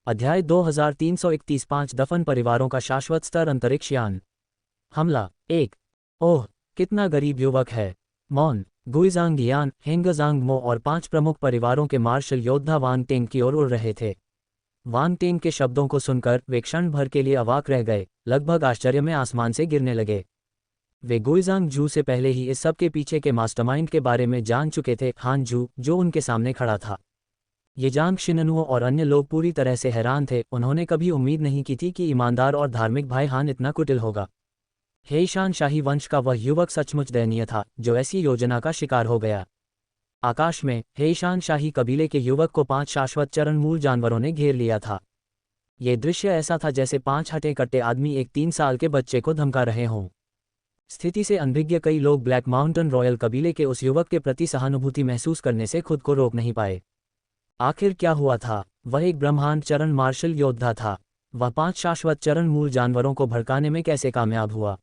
अध्याय 2331 5 दफन परिवारों का शाश्वत स्तर अंतरिक्ष यान। हमला 1। ओह, कितना गरीब युवक है। मौन, गुइजांग यान, हेंगजांग मो और 5 प्रमुख परिवारों के मार्शल योद्धा वांग टेंग की ओर उड़ रहे थे। वांग टेंग के शब्दों को सुनकर वे क्षण भर के लिए अवाक रह गए, लगभग आश्चर्य में आसमान से गिरने लगे। वे गुइजांग जू से पहले ही इस सब के पीछे के मास्टरमाइंड के बारे में जान चुके थे। हान जू, जो उनके सामने खड़ा था। ये जान शिननुओ और अन्य लोग पूरी तरह से हैरान थे। उन्होंने कभी उम्मीद नहीं की थी कि ईमानदार और धार्मिक भाई हान इतना कुटिल होगा। हेईशान शाही वंश का वह युवक सचमुच दयनीय था जो ऐसी योजना का शिकार हो गया। आकाश में हेईशान शाही कबीले के युवक को 5 शाश्वत चरण मूल जानवरों ने घेर लिया था। ये दृश्य ऐसा था जैसे 5 हटे कट्टे आदमी एक 3 साल के बच्चे को धमका रहे हों। स्थिति से अनभिज्ञ कई लोग ब्लैक माउंटेन रॉयल कबीले के उस युवक के प्रति सहानुभूति महसूस करने से खुद को रोक नहीं पाए। आखिर क्या हुआ था? वह एक ब्रह्मांड चरण मार्शल योद्धा था। वह 5 शाश्वत चरण मूल जानवरों को भड़काने में कैसे कामयाब हुआ?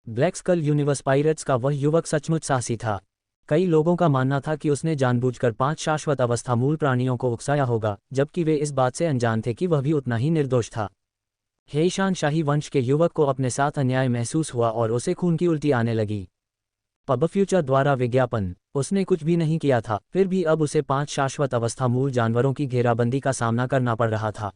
ब्लैक स्कल यूनिवर्स पायरेट्स का वह युवक सचमुच साहसी था। कई लोगों का मानना था कि उसने जानबूझकर 5 शाश्वत अवस्था मूल प्राणियों को उकसाया होगा, जबकि वे इस बात से अनजान थे कि वह भी उतना ही निर्दोष था। हेईशान शाही वंश के युवक को अपने साथ अन्याय महसूस हुआ और उसे खून की उल्टी आने लगी। पब फ्यूचर द्वारा विज्ञापन। उसने कुछ भी नहीं किया था, फिर भी अब उसे 5 शाश्वत अवस्था मूल जानवरों की घेराबंदी का सामना करना पड़ रहा था।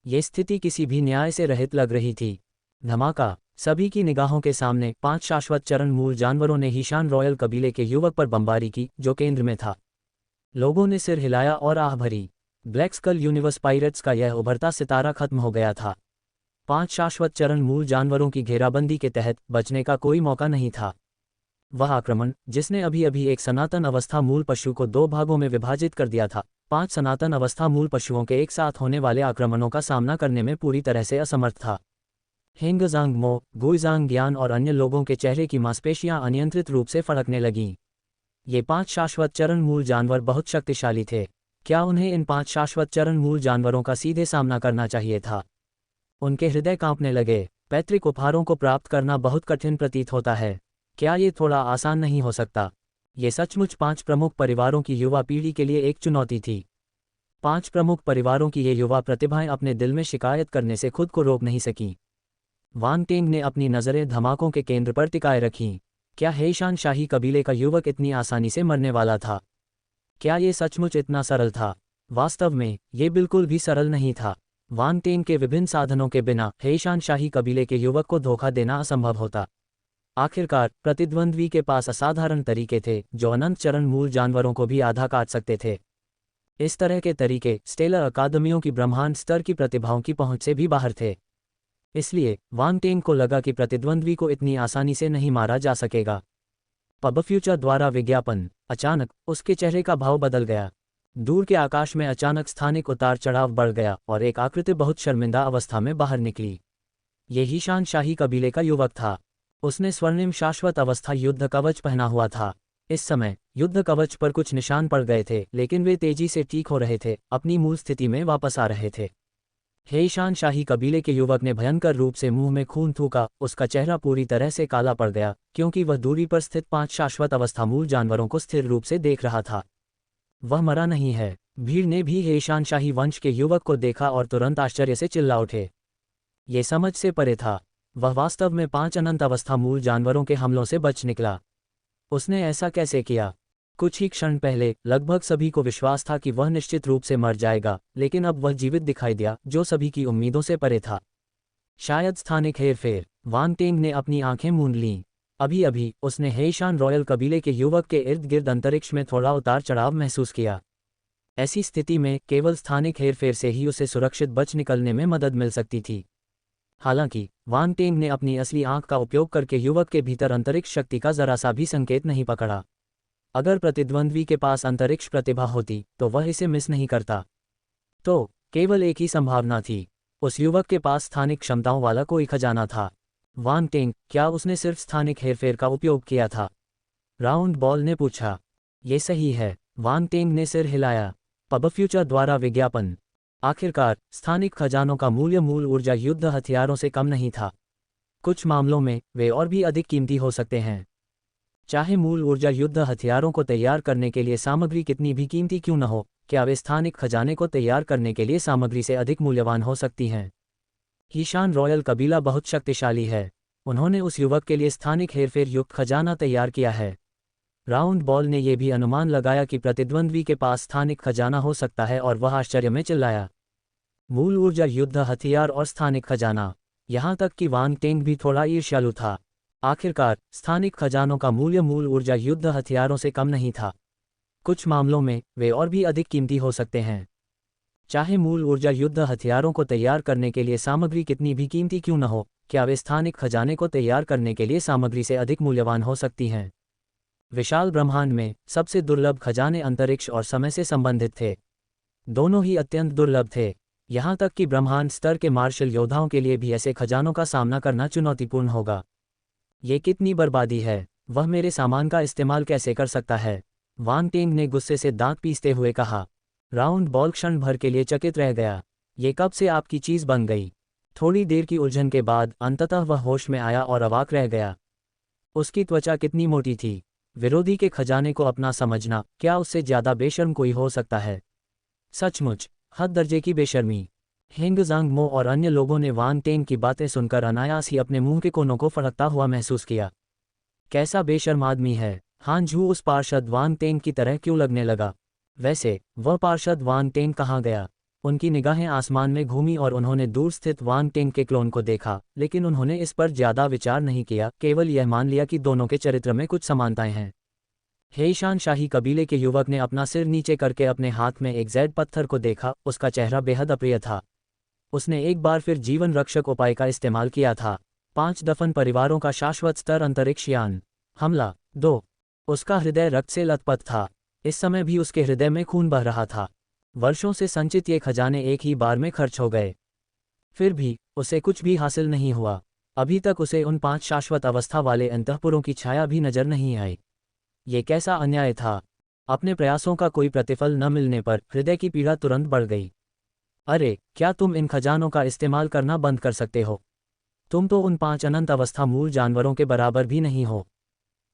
ये स्थिति किसी भी न्याय से रहित लग रही थी। धमाका, सभी की निगाहों के सामने 5 शाश्वत चरण मूल जानवरों ने हीशान रॉयल कबीले के युवक पर बमबारी की, जो केंद्र में था। लोगों ने सिर हिलाया और आह भरी। ब्लैक स्कल यूनिवर्स पायरेट्स का यह उभरता सितारा खत्म हो गया था। 5 शाश्वत चरण मूल जानवरों की घेराबंदी के तहत बचने का कोई मौका नहीं था। वह आक्रमण, जिसने अभी अभी एक सनातन अवस्था मूल पशु को 2 भागों में विभाजित कर दिया था, 5 सनातन अवस्था मूल पशुओं के एक साथ होने वाले आक्रमणों का सामना करने में पूरी तरह से असमर्थ था। हेंगजांग मो, गुइजांग यान और अन्य लोगों के चेहरे की मांसपेशियां अनियंत्रित रूप से फड़कने लगीं। ये 5 शाश्वत चरण मूल जानवर बहुत शक्तिशाली थे। क्या उन्हें इन 5 शाश्वत चरण मूल जानवरों का सीधे सामना करना चाहिए था? उनके हृदय कांपने लगे। पैतृक उपहारों को प्राप्त करना बहुत कठिन प्रतीत होता है। क्या ये थोड़ा आसान नहीं हो सकता? ये सचमुच 5 प्रमुख परिवारों की युवा पीढ़ी के लिए एक चुनौती थी। 5 प्रमुख परिवारों की ये युवा प्रतिभाएं अपने दिल में शिकायत करने से खुद को रोक नहीं सकीं। वांग टेंग ने अपनी नज़रें धमाकों के केंद्र पर टिकाए रखीं। क्या हेईशान शाही कबीले का युवक इतनी आसानी से मरने वाला था? क्या ये सचमुच इतना सरल था? वास्तव में ये बिल्कुल भी सरल नहीं था। वांग टेंग के विभिन्न साधनों के बिना हेईशान शाही कबीले के युवक को धोखा देना असंभव होता। आखिरकार प्रतिद्वंद्वी के पास असाधारण तरीके थे जो अनंत चरण मूल जानवरों को भी आधा काट सकते थे। इस तरह के तरीके स्टेलर अकादमियों की ब्रह्मांड स्तर की प्रतिभाओं की पहुंच से भी बाहर थे। इसलिए वांग टेंग को लगा कि प्रतिद्वंद्वी को इतनी आसानी से नहीं मारा जा सकेगा। पब फ्यूचर द्वारा विज्ञापन। अचानक उसके चेहरे का भाव बदल गया। दूर के आकाश में अचानक स्थानिक उतार चढ़ाव बढ़ गया और एक आकृति बहुत शर्मिंदा अवस्था में बाहर निकली। ये हीशान शाही कबीले का युवक था। उसने स्वर्णिम शाश्वत अवस्था युद्ध कवच पहना हुआ था। इस समय युद्ध कवच पर कुछ निशान पड़ गए थे, लेकिन वे तेजी से ठीक हो रहे थे, अपनी मूल स्थिति में वापस आ रहे थे। हेईशान शाही कबीले के युवक ने भयंकर रूप से मुंह में खून थूका। उसका चेहरा पूरी तरह से काला पड़ गया, क्योंकि वह दूरी पर स्थित 5 शाश्वत अवस्था मूल जानवरों को स्थिर रूप से देख रहा था। वह मरा नहीं है। भीड़ ने भी हेईशान शाही वंश के युवक को देखा और तुरंत आश्चर्य से चिल्ला उठे। ये समझ से परे था। वह वास्तव में 5 अनंत अवस्था मूल जानवरों के हमलों से बच निकला। उसने ऐसा कैसे किया? कुछ ही क्षण पहले लगभग सभी को विश्वास था कि वह निश्चित रूप से मर जाएगा, लेकिन अब वह जीवित दिखाई दिया, जो सभी की उम्मीदों से परे था। शायद स्थानिक हेरफेर। वांग टेंग ने अपनी आंखें मूंद लीं। अभी अभी उसने हेईशान रॉयल कबीले के युवक के इर्द गिर्द अंतरिक्ष में थोड़ा उतार चढ़ाव महसूस किया। ऐसी स्थिति में केवल स्थानिक हेरफेर से ही उसे सुरक्षित बच निकलने में मदद मिल सकती थी। हालांकि वांग टेंग ने अपनी असली आंख का उपयोग करके युवक के भीतर अंतरिक्ष शक्ति का जरा सा भी संकेत नहीं पकड़ा। अगर प्रतिद्वंद्वी के पास अंतरिक्ष प्रतिभा होती तो वह इसे मिस नहीं करता। तो केवल एक ही संभावना थी। उस युवक के पास स्थानिक क्षमताओं वाला कोई खजाना था। वांग टेंग, क्या उसने सिर्फ स्थानिक हेरफेर का उपयोग किया था? राउंड बॉल ने पूछा। ये सही है। वांग टेंग ने सिर हिलाया। पब फ्यूचर द्वारा विज्ञापन। आखिरकार स्थानिक खजानों का मूल्य मूल ऊर्जा युद्ध हथियारों से कम नहीं था। कुछ मामलों में वे और भी अधिक कीमती हो सकते हैं। चाहे मूल ऊर्जा युद्ध हथियारों को तैयार करने के लिए सामग्री कितनी भी कीमती क्यों न हो, क्या वे स्थानिक खजाने को तैयार करने के लिए सामग्री से अधिक मूल्यवान हो सकती हैं? ईशान रॉयल कबीला बहुत शक्तिशाली है। उन्होंने उस युवक के लिए स्थानिक हेरफेर युक्त खजाना तैयार किया है। राउंड बॉल ने यह भी अनुमान लगाया कि प्रतिद्वंद्वी के पास स्थानिक खजाना हो सकता है और वह आश्चर्य में चिल्लाया, मूल ऊर्जा, युद्ध हथियार और स्थानिक खजाना। यहाँ तक कि वांग टेंग भी थोड़ा ईर्ष्यालु था। आखिरकार स्थानिक खजानों का मूल्य मूल ऊर्जा युद्ध हथियारों से कम नहीं था। कुछ मामलों में वे और भी अधिक कीमती हो सकते हैं। चाहे मूल ऊर्जा युद्ध हथियारों को तैयार करने के लिए सामग्री कितनी भी कीमती क्यों न हो, क्या वे स्थानिक खजाने को तैयार करने के लिए सामग्री से अधिक मूल्यवान हो सकती हैं? विशाल ब्रह्मांड में सबसे दुर्लभ खजाने अंतरिक्ष और समय से संबंधित थे। दोनों ही अत्यंत दुर्लभ थे। यहाँ तक कि ब्रह्मांड स्तर के मार्शल योद्धाओं के लिए भी ऐसे खजानों का सामना करना चुनौतीपूर्ण होगा। ये कितनी बर्बादी है! वह मेरे सामान का इस्तेमाल कैसे कर सकता है? वांग टेंग ने गुस्से से दांत पीसते हुए कहा। राउंड बॉल क्षण भर के लिए चकित रह गया। ये कब से आपकी चीज बन गई? थोड़ी देर की उलझन के बाद अंततः वह होश में आया और अवाक रह गया। उसकी त्वचा कितनी मोटी थी! विरोधी के खजाने को अपना समझना, क्या उससे ज्यादा बेशर्म कोई हो सकता है? सचमुच हद दर्जे की बेशर्मी। हेंग ज़ांग मो और अन्य लोगों ने वांग टेंग की बातें सुनकर अनायास ही अपने मुंह के कोनों को फड़कता हुआ महसूस किया। कैसा बेशर्म आदमी है! हान झू उस पार्षद वांग टेंग की तरह क्यों लगने लगा? वैसे वह पार्षद वांग टेंग कहाँ गया? उनकी निगाहें आसमान में घूमी और उन्होंने दूर स्थित वांग टेंग के क्लोन को देखा, लेकिन उन्होंने इस पर ज्यादा विचार नहीं किया, केवल यह मान लिया कि दोनों के चरित्र में कुछ समानताएं हैं। हेईशान शाही कबीले के युवक ने अपना सिर नीचे करके अपने हाथ में एक जैड पत्थर को देखा। उसका चेहरा बेहद अप्रिय था। उसने एक बार फिर जीवन रक्षक उपाय का इस्तेमाल किया था। 5 दफन परिवारों का शाश्वत स्तर अंतरिक्ष यान। हमला 2। उसका हृदय रक्त से लथपथ था। इस समय भी उसके हृदय में खून बह रहा था। वर्षों से संचित ये खजाने एक ही बार में खर्च हो गए। फिर भी उसे कुछ भी हासिल नहीं हुआ। अभी तक उसे उन 5 शाश्वत अवस्था वाले अंतःपुरों की छाया भी नजर नहीं आई। ये कैसा अन्याय था! अपने प्रयासों का कोई प्रतिफल न मिलने पर हृदय की पीड़ा तुरंत बढ़ गई। अरे, क्या तुम इन खजानों का इस्तेमाल करना बंद कर सकते हो? तुम तो उन 5 अनंत अवस्था मूल जानवरों के बराबर भी नहीं हो।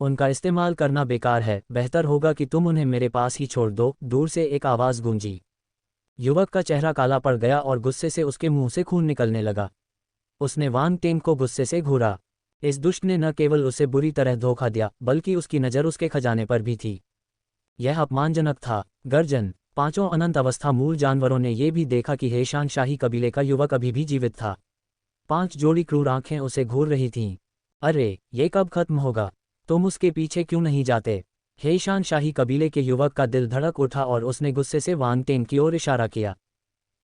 उनका इस्तेमाल करना बेकार है। बेहतर होगा कि तुम उन्हें मेरे पास ही छोड़ दो। दूर से एक आवाज गूंजी। युवक का चेहरा काला पड़ गया और गुस्से से उसके मुंह से खून निकलने लगा। उसने वांग टेंग को गुस्से से घूरा। इस दुष्ट ने न केवल उसे बुरी तरह धोखा दिया, बल्कि उसकी नज़र उसके खजाने पर भी थी। यह अपमानजनक था। गर्जन। 5 अनंत अवस्था मूल जानवरों ने यह भी देखा कि हेईशान शाही कबीले का युवक अभी भी जीवित था। 5 जोड़ी क्रूर आंखें उसे घूर रही थीं। अरे, ये कब खत्म होगा? तुम उसके पीछे क्यों नहीं जाते? हेईशान शाही कबीले के युवक का दिल धड़क उठा और उसने गुस्से से वांग टेंग की ओर इशारा किया।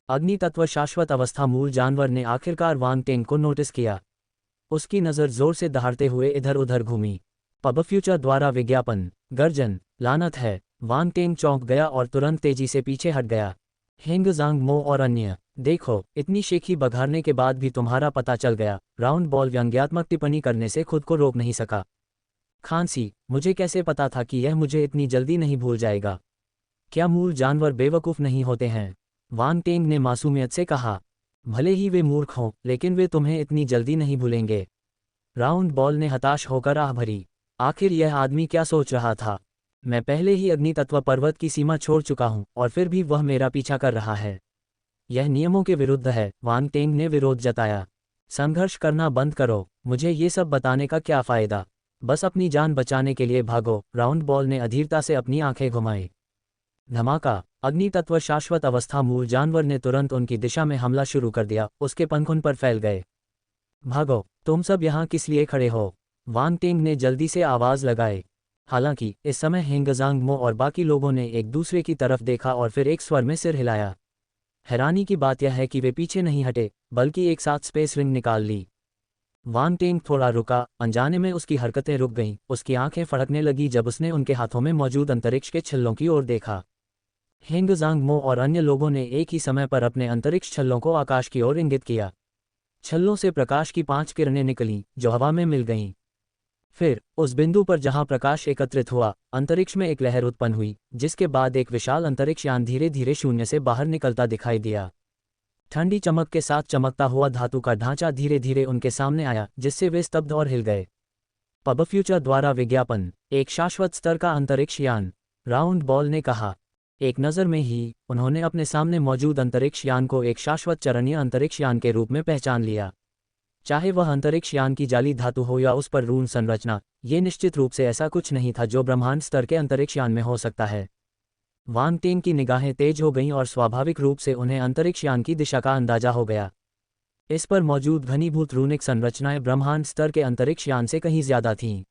अग्नि तत्व शाश्वत अवस्था मूल जानवर ने आखिरकार वांग टेंग को नोटिस किया। उसकी नज़र जोर से दहाड़ते हुए इधर उधर घूमी। पब फ्यूचर द्वारा विज्ञापन। गर्जन। लानत है! वांग टेंग चौंक गया और तुरंत तेजी से पीछे हट गया। हेंग ज़ांग मो और अन्य, देखो, इतनी शेखी बघारने के बाद भी तुम्हारा पता चल गया। राउंड बॉल व्यंग्यात्मक टिप्पणी करने से खुद को रोक नहीं सका। खांसी, मुझे कैसे पता था कि यह मुझे इतनी जल्दी नहीं भूल जाएगा? क्या मूल जानवर बेवकूफ़ नहीं होते हैं? वांग टेंग ने मासूमियत से कहा। भले ही वे मूर्ख हों, लेकिन वे तुम्हें इतनी जल्दी नहीं भूलेंगे। राउंड बॉल ने हताश होकर आह भरी। आखिर यह आदमी क्या सोच रहा था? मैं पहले ही अग्नि तत्व पर्वत की सीमा छोड़ चुका हूं और फिर भी वह मेरा पीछा कर रहा है। यह नियमों के विरुद्ध है। वांग टेंग ने विरोध जताया। संघर्ष करना बंद करो। मुझे ये सब बताने का क्या फायदा? बस अपनी जान बचाने के लिए भागो। राउंड बॉल ने अधीरता से अपनी आंखें घुमाई। धमाका! अग्नि तत्व शाश्वत अवस्था मूल जानवर ने तुरंत उनकी दिशा में हमला शुरू कर दिया। उसके पंख उन पर फैल गए। भागो! तुम सब यहाँ किस लिए खड़े हो? वांग टेंग ने जल्दी से आवाज लगाई। हालांकि इस समय हेंग ज़ांग मो और बाकी लोगों ने एक दूसरे की तरफ देखा और फिर एक स्वर में सिर हिलाया। हैरानी की बात यह है कि वे पीछे नहीं हटे, बल्कि एक साथ स्पेस रिंग निकाल ली। वांग टेंग थोड़ा रुका। अनजाने में उसकी हरकतें रुक गईं। उसकी आंखें फड़कने लगी जब उसने उनके हाथों में मौजूद अंतरिक्ष के छल्लों की ओर देखा। हेंग ज़ांग मो और अन्य लोगों ने एक ही समय पर अपने अंतरिक्ष छल्लों को आकाश की ओर इंगित किया। छल्लों से प्रकाश की 5 किरणें निकलीं, जो हवा में मिल गईं। फिर उस बिंदु पर जहां प्रकाश एकत्रित हुआ, अंतरिक्ष में एक लहर उत्पन्न हुई, जिसके बाद एक विशाल अंतरिक्ष यान धीरे धीरे शून्य से बाहर निकलता दिखाई दिया। ठंडी चमक के साथ चमकता हुआ धातु का ढांचा धीरे धीरे उनके सामने आया, जिससे वे स्तब्ध और हिल गए। पब फ्यूचर द्वारा विज्ञापन। एक शाश्वत स्तर का अंतरिक्ष यान। राउंड बॉल ने कहा। एक नज़र में ही उन्होंने अपने सामने मौजूद अंतरिक्ष यान को एक शाश्वत चरणीय अंतरिक्ष यान के रूप में पहचान लिया। चाहे वह अंतरिक्ष यान की जाली धातु हो या उस पर रून संरचना, ये निश्चित रूप से ऐसा कुछ नहीं था जो ब्रह्मांड स्तर के अंतरिक्ष यान में हो सकता है। वांग टेन की निगाहें तेज हो गईं और स्वाभाविक रूप से उन्हें अंतरिक्ष यान की दिशा का अंदाजा हो गया। इस पर मौजूद घनीभूत रूनिक संरचनाएं ब्रह्मांड स्तर के अंतरिक्ष यान से कहीं ज्यादा थीं।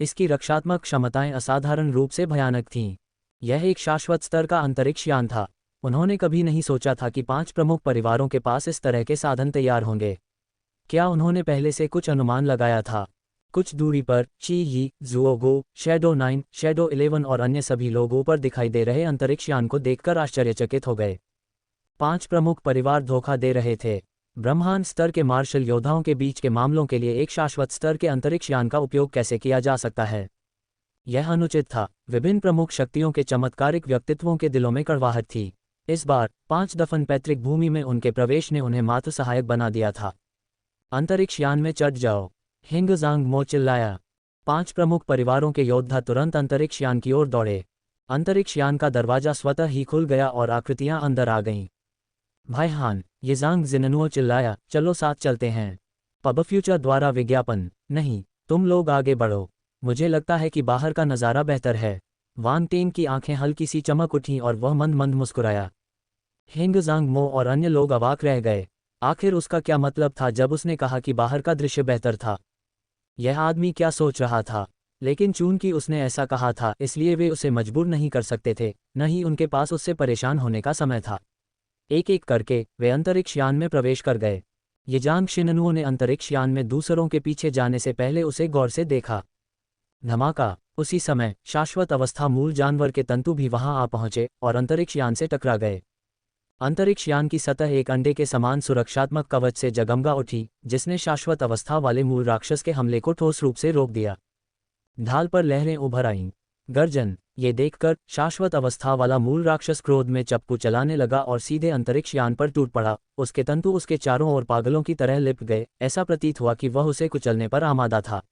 इसकी रक्षात्मक क्षमताएं असाधारण रूप से भयानक थीं। यह एक शाश्वत स्तर का अंतरिक्ष यान था। उन्होंने कभी नहीं सोचा था कि 5 प्रमुख परिवारों के पास इस तरह के साधन तैयार होंगे। क्या उन्होंने पहले से कुछ अनुमान लगाया था? कुछ दूरी पर ची यी, जुओगो, शैडो 9, शैडो 11 और अन्य सभी लोगों पर दिखाई दे रहे अंतरिक्ष यान को देखकर आश्चर्यचकित हो गए। 5 प्रमुख परिवार धोखा दे रहे थे। ब्रह्मांड स्तर के मार्शल योद्धाओं के बीच के मामलों के लिए एक शाश्वत स्तर के अंतरिक्ष यान का उपयोग कैसे किया जा सकता है? यह अनुचित था। विभिन्न प्रमुख शक्तियों के चमत्कारिक व्यक्तित्वों के दिलों में कड़वाहट थी। इस बार 5 दफन पैतृक भूमि में उनके प्रवेश ने उन्हें मात्र सहायक बना दिया था। अंतरिक्ष यान में चढ़ जाओ, हिंग ज़ांग मो चिल्लाया। 5 प्रमुख परिवारों के योद्धा तुरंत अंतरिक्ष यान की ओर दौड़े। अंतरिक्ष यान का दरवाजा स्वतः ही खुल गया और आकृतियां अंदर आ गईं। भाई हान, ये ज़ांग जिननुओ चिल्लाया, चलो साथ चलते हैं। पब फ्यूचर द्वारा विज्ञापन, नहीं, तुम लोग आगे बढ़ो, मुझे लगता है कि बाहर का नज़ारा बेहतर है। वांग टेन की आंखें हल्की सी चमक उठीं और वह मंद मंद मुस्कुराया। हिंग ज़ांग मो और अन्य लोग अवाक रह गए। आखिर उसका क्या मतलब था जब उसने कहा कि बाहर का दृश्य बेहतर था? यह आदमी क्या सोच रहा था? लेकिन चूंकि उसने ऐसा कहा था इसलिए वे उसे मजबूर नहीं कर सकते थे, न ही उनके पास उससे परेशान होने का समय था। एक एक करके वे अंतरिक्ष यान में प्रवेश कर गए। ये जांग शिननुओं ने अंतरिक्ष यान में दूसरों के पीछे जाने से पहले उसे गौर से देखा। धमाका! उसी समय शाश्वत अवस्था मूल जानवर के तंतु भी वहां आ पहुंचे और अंतरिक्ष यान से टकरा गए। अंतरिक्ष यान की सतह एक अंडे के समान सुरक्षात्मक कवच से जगमगा उठी, जिसने शाश्वत अवस्था वाले मूल राक्षस के हमले को ठोस रूप से रोक दिया। ढाल पर लहरें उभर आईं। गर्जन! ये देखकर शाश्वत अवस्था वाला मूल राक्षस क्रोध में चप्पू चलाने लगा और सीधे अंतरिक्ष यान पर टूट पड़ा। उसके तंतु उसके चारों ओर पागलों की तरह लिपट गए। ऐसा प्रतीत हुआ कि वह उसे कुचलने पर आमादा था।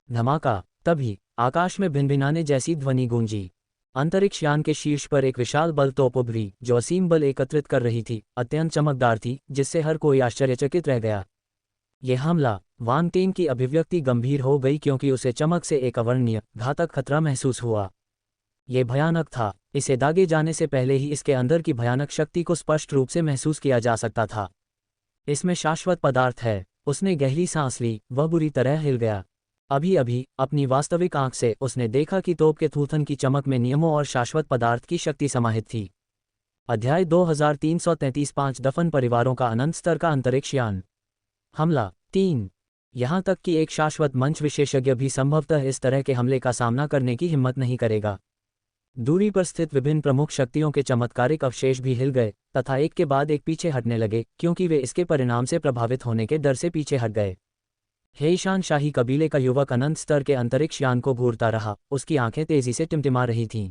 धमाका! तभी आकाश में भिनभिनाने जैसी ध्वनि गूंजी। अंतरिक्ष यान के शीर्ष पर एक विशाल बल तोप उभरी जो असीम बल एकत्रित कर रही थी, अत्यंत चमकदार थी, जिससे हर कोई आश्चर्यचकित रह गया। यह हमला! वांग टेन की अभिव्यक्ति गंभीर हो गई क्योंकि उसे चमक से एक अवर्णनीय, घातक खतरा महसूस हुआ। यह भयानक था। इसे दागे जाने से पहले ही इसके अंदर की भयानक शक्ति को स्पष्ट रूप से महसूस किया जा सकता था। इसमें शाश्वत पदार्थ है। उसने गहरी सांस ली, वह बुरी तरह हिल गया। अभी अभी अपनी वास्तविक आंख से उसने देखा कि तोप के थूथन की चमक में नियमों और शाश्वत पदार्थ की शक्ति समाहित थी। अध्याय 2333 5 दफन परिवारों का अनंत स्तर का अंतरिक्ष यान। हमला 3। यहाँ तक कि एक शाश्वत मंच विशेषज्ञ भी संभवतः इस तरह के हमले का सामना करने की हिम्मत नहीं करेगा। दूरी पर स्थित विभिन्न प्रमुख शक्तियों के चमत्कारिक अवशेष भी हिल गए तथा एक के बाद एक पीछे हटने लगे क्योंकि वे इसके परिणाम से प्रभावित होने के डर से पीछे हट गए। हेईशान शाही कबीले का युवक अनंत स्तर के अंतरिक्ष यान को घूरता रहा। उसकी आंखें तेजी से टिमटिमा रही थीं।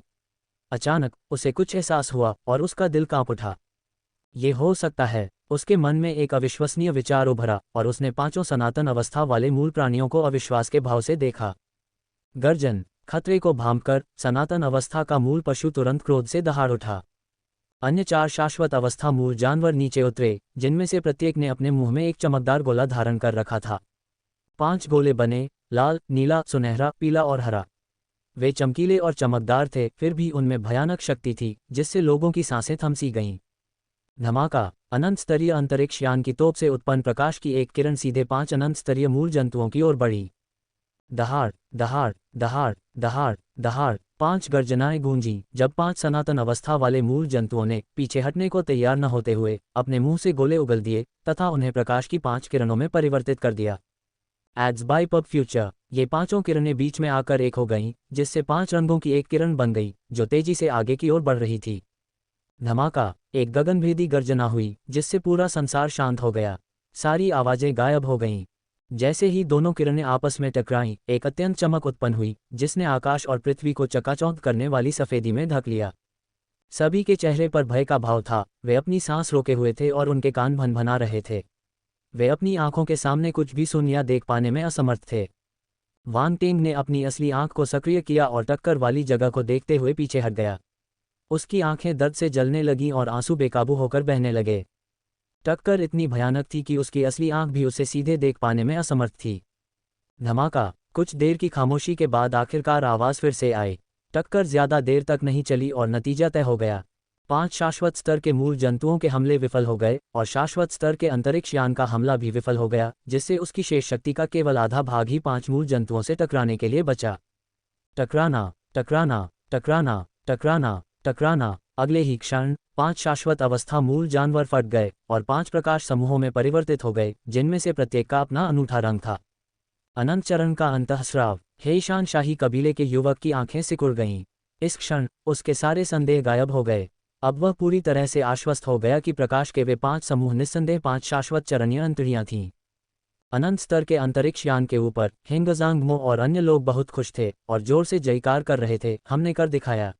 अचानक उसे कुछ एहसास हुआ और उसका दिल कांप उठा। ये हो सकता है। उसके मन में एक अविश्वसनीय विचार उभरा और उसने 5 सनातन अवस्था वाले मूल प्राणियों को अविश्वास के भाव से देखा। गर्जन! खतरे को भांपकर सनातन अवस्था का मूल पशु तुरंत क्रोध से दहाड़ उठा। अन्य 4 शाश्वत अवस्था मूल जानवर नीचे उतरे, जिनमें से प्रत्येक ने अपने मुंह में एक चमकदार गोला धारण कर रखा था। 5 गोले बने, लाल, नीला, सुनहरा, पीला और हरा। वे चमकीले और चमकदार थे, फिर भी उनमें भयानक शक्ति थी जिससे लोगों की सांसें थम सी गईं। धमाका! अनंत स्तरीय अंतरिक्ष यान की तोप से उत्पन्न प्रकाश की एक किरण सीधे 5 अनंत स्तरीय मूल जंतुओं की ओर बढ़ी। दहाड़, दहाड़, दहाड़, दहाड़, दहाड़। 5 गर्जनाएं गूंजीं जब 5 सनातन अवस्था वाले मूल जंतुओं ने पीछे हटने को तैयार न होते हुए अपने मुंह से गोले उगल दिए तथा उन्हें प्रकाश की 5 किरणों में परिवर्तित कर दिया। Ads by Pub Future. ये 5 किरणें बीच में आकर एक हो गईं, जिससे 5 रंगों की एक किरण बन गई जो तेजी से आगे की ओर बढ़ रही थी। धमाका! एक गगनभेदी गर्जना हुई जिससे पूरा संसार शांत हो गया। सारी आवाजें गायब हो गईं। जैसे ही दोनों किरणें आपस में टकराईं, एक अत्यंत चमक उत्पन्न हुई जिसने आकाश और पृथ्वी को चकाचौंध करने वाली सफेदी में ढक लिया। सभी के चेहरे पर भय का भाव था। वे अपनी सांस रोके हुए थे और उनके कान भनभना रहे थे। वे अपनी आंखों के सामने कुछ भी सुन या देख पाने में असमर्थ थे। वांग टेंग ने अपनी असली आंख को सक्रिय किया और टक्कर वाली जगह को देखते हुए पीछे हट गया। उसकी आंखें दर्द से जलने लगीं और आंसू बेकाबू होकर बहने लगे। टक्कर इतनी भयानक थी कि उसकी असली आंख भी उसे सीधे देख पाने में असमर्थ थी। धमाका। कुछ देर की खामोशी के बाद आखिरकार आवाज़ फिर से आई। टक्कर ज्यादा देर तक नहीं चली और नतीजा तय हो गया। 5 शाश्वत स्तर के मूल जंतुओं के हमले विफल हो गए और शाश्वत स्तर के अंतरिक्ष यान का हमला भी विफल हो गया, जिससे उसकी शेष शक्ति का केवल आधा भाग ही 5 मूल जंतुओं से टकराने के लिए बचा। टकराना, टकराना, टकराना, टकराना, टकराना। अगले ही क्षण 5 शाश्वत अवस्था मूल जानवर फट गए और 5 प्रकाश समूहों में परिवर्तित हो गए, जिनमें से प्रत्येक का अपना अनूठा रंग था। अनंत चरण का अंतःस्राव। हेईशान शाही कबीले के युवक की आंखें सिकुड़ गईं। इस क्षण उसके सारे संदेह गायब हो गए। अब वह पूरी तरह से आश्वस्त हो गया कि प्रकाश के वे 5 समूह निस्संदेह 5 शाश्वत चरणीय अंतड़ियां थीं। अनंत स्तर के अंतरिक्ष यान के ऊपर हेंगजांग मो और अन्य लोग बहुत खुश थे और जोर से जयकार कर रहे थे। हमने कर दिखाया।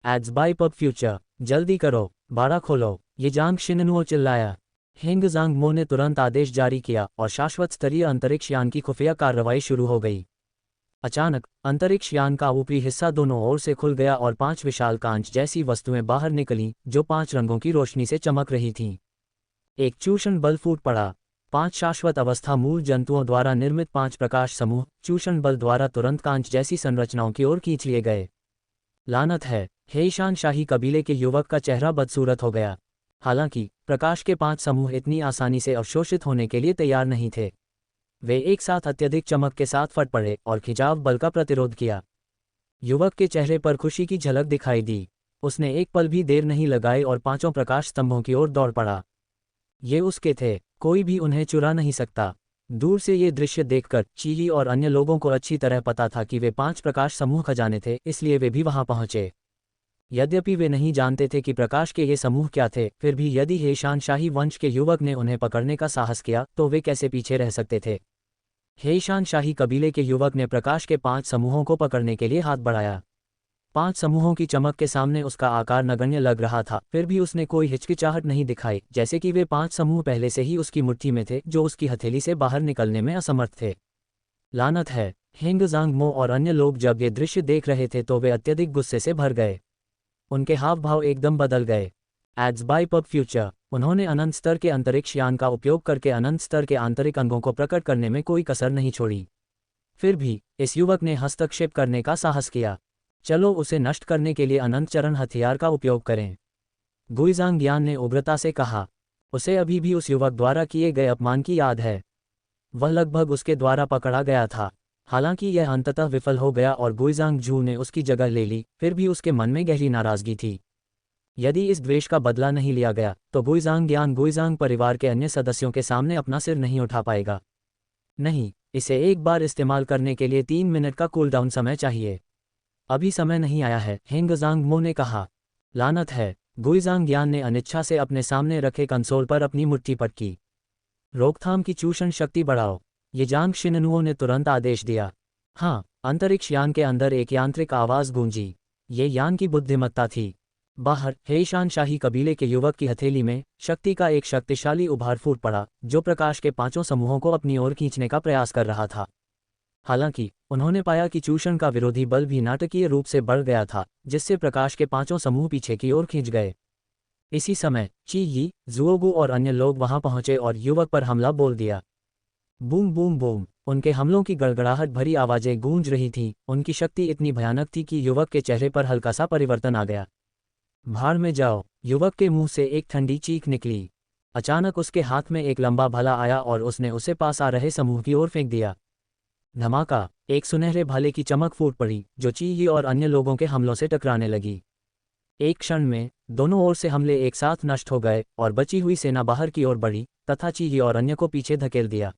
Ads by Pub Future. जल्दी करो, बाड़ा खोलो, ये जांग शिननुओ चिल्लाया। हेंगजांग मो ने तुरंत आदेश जारी किया और शाश्वत स्तरीय अंतरिक्ष यान की खुफिया कार्रवाई शुरू हो गई। अचानक अंतरिक्ष यान का ऊपरी हिस्सा दोनों ओर से खुल गया और 5 विशाल कांच जैसी वस्तुएं बाहर निकलीं, जो 5 रंगों की रोशनी से चमक रही थीं। एक चूषण बल फूट पड़ा। 5 शाश्वत अवस्था मूल जंतुओं द्वारा निर्मित 5 प्रकाश समूह चूषण बल द्वारा तुरंत कांच जैसी संरचनाओं की ओर खींच लिए गए। लानत है। हेईशान शाही कबीले के युवक का चेहरा बदसूरत हो गया। हालांकि प्रकाश के 5 समूह इतनी आसानी से अवशोषित होने के लिए तैयार नहीं थे। वे एक साथ अत्यधिक चमक के साथ फट पड़े और खिंचाव बल का प्रतिरोध किया। युवक के चेहरे पर खुशी की झलक दिखाई दी। उसने एक पल भी देर नहीं लगाई और 5 प्रकाश स्तंभों की ओर दौड़ पड़ा। ये उसके थे, कोई भी उन्हें चुरा नहीं सकता। दूर से ये दृश्य देखकर चीली और अन्य लोगों को अच्छी तरह पता था कि वे 5 प्रकाश समूह खजाने थे, इसलिए वे भी वहां पहुंचे। यद्यपि वे नहीं जानते थे कि प्रकाश के ये समूह क्या थे, फिर भी यदि हेईशान शाही वंश के युवक ने उन्हें पकड़ने का साहस किया तो वे कैसे पीछे रह सकते थे। हेईशान शाही कबीले के युवक ने प्रकाश के 5 समूहों को पकड़ने के लिए हाथ बढ़ाया। 5 समूहों की चमक के सामने उसका आकार नगण्य लग रहा था, फिर भी उसने कोई हिचकिचाहट नहीं दिखाई, जैसे कि वे 5 समूह पहले से ही उसकी मुट्ठी में थे, जो उसकी हथेली से बाहर निकलने में असमर्थ थे। लानत है। हेंगजांग मो और अन्य लोग जब ये दृश्य देख रहे थे तो वे अत्यधिक गुस्से से भर गए। उनके हाव भाव एकदम बदल गए। Ads by Pub Future. उन्होंने अनंत स्तर के अंतरिक्ष यान का उपयोग करके अनंत स्तर के आंतरिक अंगों को प्रकट करने में कोई कसर नहीं छोड़ी। फिर भी इस युवक ने हस्तक्षेप करने का साहस किया। चलो उसे नष्ट करने के लिए अनंत चरण हथियार का उपयोग करें। गुइजांग यान ने उग्रता से कहा। उसे अभी भी उस युवक द्वारा किए गए अपमान की याद है। वह लगभग उसके द्वारा पकड़ा गया था। हालांकि यह अंततः विफल हो गया और गुइजांग जू ने उसकी जगह ले ली, फिर भी उसके मन में गहरी नाराजगी थी। यदि इस द्वेष का बदला नहीं लिया गया तो गुइजांग यान गुइजांग परिवार के अन्य सदस्यों के सामने अपना सिर नहीं उठा पाएगा। नहीं, इसे एक बार इस्तेमाल करने के लिए 3 मिनट का कूलडाउन समय चाहिए। अभी समय नहीं आया है, हेंगजांग मो ने कहा। लानत है। गुइजांग यान ने अनिच्छा से अपने सामने रखे कंसोल पर अपनी मुट्ठी पटकी। रोकथाम की चूषण शक्ति बढ़ाओ। ये जांग शिननुओं ने तुरंत आदेश दिया। हाँ, अंतरिक्ष यान के अंदर एक यांत्रिक आवाज गूंजी। ये यान की बुद्धिमत्ता थी। बाहर हेईशान शाही कबीले के युवक की हथेली में शक्ति का एक शक्तिशाली उभार फूट पड़ा, जो प्रकाश के 5 समूहों को अपनी ओर खींचने का प्रयास कर रहा था। हालांकि उन्होंने पाया कि चूषण का विरोधी बल भी नाटकीय रूप से बढ़ गया था, जिससे प्रकाश के 5 समूह पीछे की ओर खींच गए। इसी समय ची यी, जुओगु और अन्य लोग वहां पहुंचे और युवक पर हमला बोल दिया। Boom boom boom. उनके हमलों की गड़गड़ाहट भरी आवाजें गूंज रही थीं। उनकी शक्ति इतनी भयानक थी कि युवक के चेहरे पर हल्का सा परिवर्तन आ गया। भाड़ में जाओ। युवक के मुंह से एक ठंडी चीख निकली। अचानक उसके हाथ में एक लंबा भाला आया और उसने उसे पास आ रहे समूह की ओर फेंक दिया। धमाका। एक सुनहरे भाले की चमक फूट पड़ी, जो चीही और अन्य लोगों के हमलों से टकराने लगी। एक क्षण में दोनों ओर से हमले एक साथ नष्ट हो गए और बची हुई सेना बाहर की ओर बढ़ी तथा चीही और अन्य को पीछे धकेल दिया।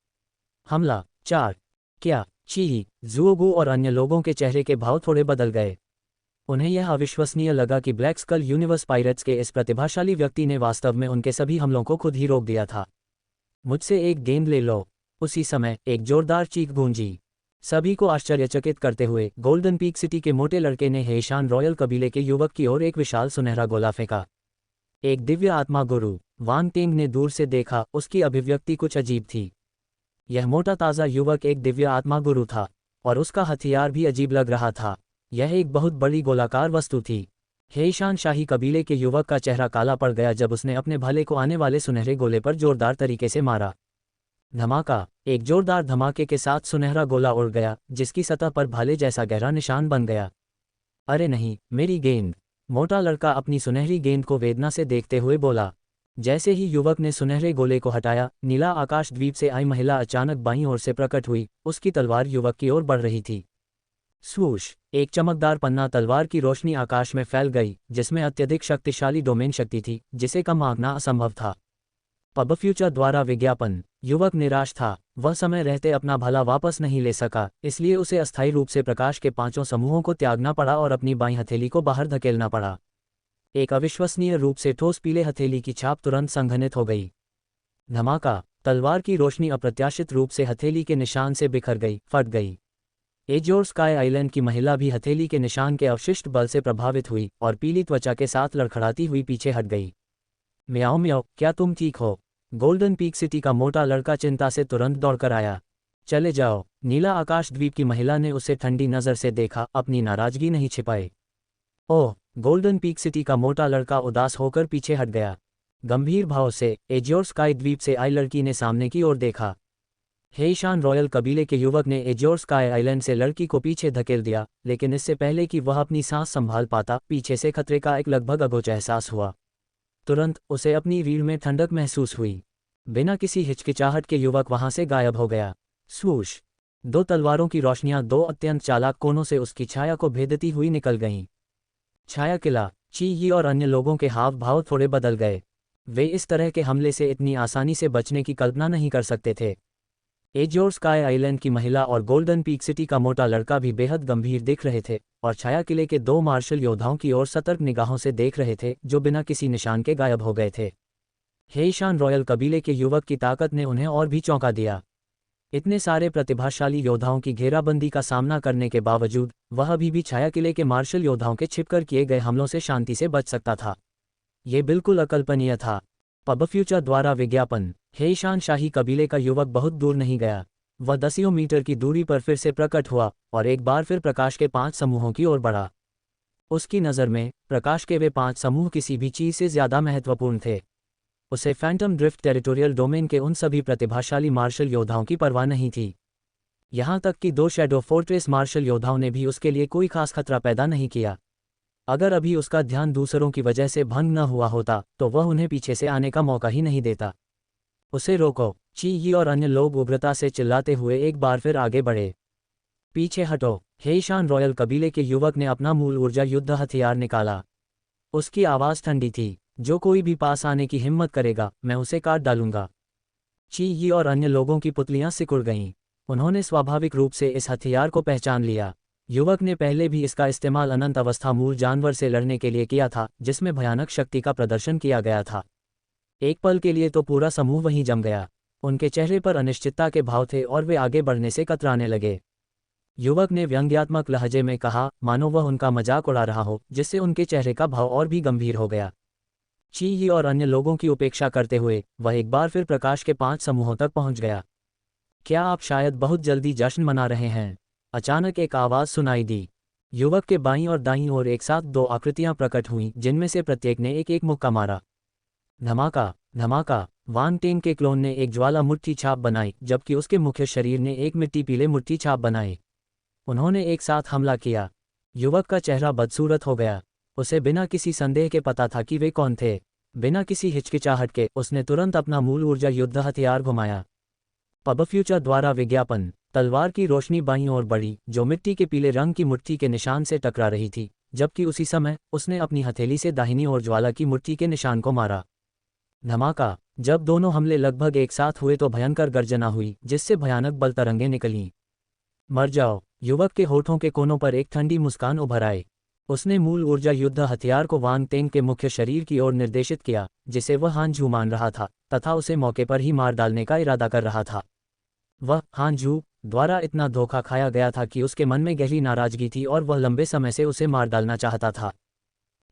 हमला 4। क्या? चीही, जुओगु और अन्य लोगों के चेहरे के भाव थोड़े बदल गए। उन्हें यह अविश्वसनीय लगा कि ब्लैक स्कल यूनिवर्स पायरेट्स के इस प्रतिभाशाली व्यक्ति ने वास्तव में उनके सभी हमलों को खुद ही रोक दिया था। मुझसे एक गेंद ले लो। उसी समय एक जोरदार चीख गूंजी। सभी को आश्चर्यचकित करते हुए गोल्डन पीक सिटी के मोटे लड़के ने हेईशान रॉयल कबीले के युवक की ओर एक विशाल सुनहरा गोला फेंका। एक दिव्य आत्मा गुरु। वांग टेंग ने दूर से देखा। उसकी अभिव्यक्ति कुछ अजीब थी। यह मोटा ताज़ा युवक एक दिव्य आत्मा गुरु था और उसका हथियार भी अजीब लग रहा था। यह एक बहुत बड़ी गोलाकार वस्तु थी। हेईशान शाही कबीले के युवक का चेहरा काला पड़ गया जब उसने अपने भाले को आने वाले सुनहरे गोले पर जोरदार तरीके से मारा। धमाका। एक जोरदार धमाके के साथ सुनहरा गोला उड़ गया, जिसकी सतह पर भाले जैसा गहरा निशान बन गया। अरे नहीं, मेरी गेंद! मोटा लड़का अपनी सुनहरी गेंद को वेदना से देखते हुए बोला। जैसे ही युवक ने सुनहरे गोले को हटाया, नीला आकाश द्वीप से आई महिला अचानक बाईं ओर से प्रकट हुई। उसकी तलवार युवक की ओर बढ़ रही थी। स्वूश! एक चमकदार पन्ना तलवार की रोशनी आकाश में फैल गई, जिसमें अत्यधिक शक्तिशाली डोमेन शक्ति थी, जिसे कम आंकना असंभव था। पब फ्यूचर द्वारा विज्ञापन। युवक निराश था। वह समय रहते अपना भला वापस नहीं ले सका, इसलिए उसे अस्थायी रूप से प्रकाश के 5 समूहों को त्यागना पड़ा और अपनी बाईं हथेली को बाहर धकेलना पड़ा। एक अविश्वसनीय रूप से ठोस पीले हथेली की छाप तुरंत संघनित हो गई। धमाका। तलवार की रोशनी अप्रत्याशित रूप से हथेली के निशान से बिखर गई, फट गई। एज्योर स्काई आइलैंड की महिला भी हथेली के निशान के अवशिष्ट बल से प्रभावित हुई और पीली त्वचा के साथ लड़खड़ाती हुई पीछे हट गई। म्याओ म्याओ, क्या तुम ठीक हो? गोल्डन पीक सिटी का मोटा लड़का चिंता से तुरंत दौड़कर आया। चले जाओ। नीला आकाश द्वीप की महिला ने उसे ठंडी नज़र से देखा, अपनी नाराजगी नहीं छिपाई। ओह! गोल्डन पीक सिटी का मोटा लड़का उदास होकर पीछे हट गया। गंभीर भाव से एज्योर स्काई द्वीप से आई लड़की ने सामने की ओर देखा। हेईशान रॉयल कबीले के युवक ने एज्योर स्काई आइलैंड से लड़की को पीछे धकेल दिया, लेकिन इससे पहले कि वह अपनी सांस संभाल पाता, पीछे से खतरे का एक लगभग अगोचर एहसास हुआ। तुरंत उसे अपनी रीढ़ में ठंडक महसूस हुई। बिना किसी हिचकिचाहट के युवक वहां से गायब हो गया। स्वूश! 2 तलवारों की रोशनियां 2 अत्यंत चालाक कोनों से उसकी छाया को भेदती हुई निकल गईं। छाया किला, ची यी और अन्य लोगों के हाव भाव थोड़े बदल गए। वे इस तरह के हमले से इतनी आसानी से बचने की कल्पना नहीं कर सकते थे। एज्योर स्काई आइलैंड की महिला और गोल्डन पीक सिटी का मोटा लड़का भी बेहद गंभीर दिख रहे थे और छाया किले के 2 मार्शल योद्धाओं की ओर सतर्क निगाहों से देख रहे थे, जो बिना किसी निशान के गायब हो गए थे। हेईशान रॉयल कबीले के युवक की ताकत ने उन्हें और भी चौंका दिया। इतने सारे प्रतिभाशाली योद्धाओं की घेराबंदी का सामना करने के बावजूद वह अभी भी छाया किले के मार्शल योद्धाओं के छिपकर किए गए हमलों से शांति से बच सकता था। ये बिल्कुल अकल्पनीय था। पब फ्यूचर द्वारा विज्ञापन। हेईशान शाही कबीले का युवक बहुत दूर नहीं गया। वह दसियों मीटर की दूरी पर फिर से प्रकट हुआ और एक बार फिर प्रकाश के 5 समूहों की ओर बढ़ा। उसकी नज़र में प्रकाश के वे 5 समूह किसी भी चीज़ से ज़्यादा महत्वपूर्ण थे। उसे फैंटम ड्रिफ्ट टेरिटोरियल डोमेन के उन सभी प्रतिभाशाली मार्शल योद्धाओं की परवाह नहीं थी। यहाँ तक कि 2 शैडो फोर्ट्रेस मार्शल योद्धाओं ने भी उसके लिए कोई खास खतरा पैदा नहीं किया। अगर अभी उसका ध्यान दूसरों की वजह से भंग न हुआ होता, तो वह उन्हें पीछे से आने का मौका ही नहीं देता। उसे रोको! ची यी और अन्य लोग उग्रता से चिल्लाते हुए एक बार फिर आगे बढ़े। पीछे हटो! हेईशान रॉयल कबीले के युवक ने अपना मूल ऊर्जा युद्ध हथियार निकाला। उसकी आवाज़ ठंडी थी। जो कोई भी पास आने की हिम्मत करेगा, मैं उसे काट डालूंगा। ची यी और अन्य लोगों की पुतलियां सिकुड़ गईं। उन्होंने स्वाभाविक रूप से इस हथियार को पहचान लिया। युवक ने पहले भी इसका इस्तेमाल अनंत अवस्था मूल जानवर से लड़ने के लिए किया था, जिसमें भयानक शक्ति का प्रदर्शन किया गया था। एक पल के लिए तो पूरा समूह वहीं जम गया। उनके चेहरे पर अनिश्चितता के भाव थे और वे आगे बढ़ने से कतराने लगे। युवक ने व्यंग्यात्मक लहजे में कहा, मानो वह उनका मजाक उड़ा रहा हो, जिससे उनके चेहरे का भाव और भी गंभीर हो गया। ची यी और अन्य लोगों की उपेक्षा करते हुए वह एक बार फिर प्रकाश के 5 समूहों तक पहुंच गया। क्या आप शायद बहुत जल्दी जश्न मना रहे हैं? अचानक एक आवाज़ सुनाई दी। युवक के बाईं और दाईं ओर एक साथ 2 आकृतियां प्रकट हुईं, जिनमें से प्रत्येक ने एक एक मुक्का मारा। धमाका! धमाका! वांग टेंग के क्लोन ने एक ज्वाला मुट्ठी छाप बनाई, जबकि उसके मुख्य शरीर ने एक मिट्टी पीले मुट्ठी छाप बनाए। उन्होंने एक साथ हमला किया। युवक का चेहरा बदसूरत हो गया। उसे बिना किसी संदेह के पता था कि वे कौन थे। बिना किसी हिचकिचाहट के उसने तुरंत अपना मूल ऊर्जा युद्ध हथियार घुमाया। पब फ्यूचर द्वारा विज्ञापन। तलवार की रोशनी बाईं ओर बढ़ी, जो मिट्टी के पीले रंग की मुट्ठी के निशान से टकरा रही थी, जबकि उसी समय उसने अपनी हथेली से दाहिनी ओर ज्वाला की मुट्ठी के निशान को मारा। धमाका! जब दोनों हमले लगभग एक साथ हुए तो भयंकर गर्जना हुई, जिससे भयानक बल तरंगें निकलीं। मर जाओ! युवक के होठों के कोनों पर एक ठंडी मुस्कान उभर आई। उसने मूल ऊर्जा युद्ध हथियार को वांग टेंग के मुख्य शरीर की ओर निर्देशित किया, जिसे वह हानझू मान रहा था, तथा उसे मौके पर ही मार डालने का इरादा कर रहा था। वह हानझू द्वारा इतना धोखा खाया गया था कि उसके मन में गहरी नाराजगी थी और वह लंबे समय से उसे मार डालना चाहता था।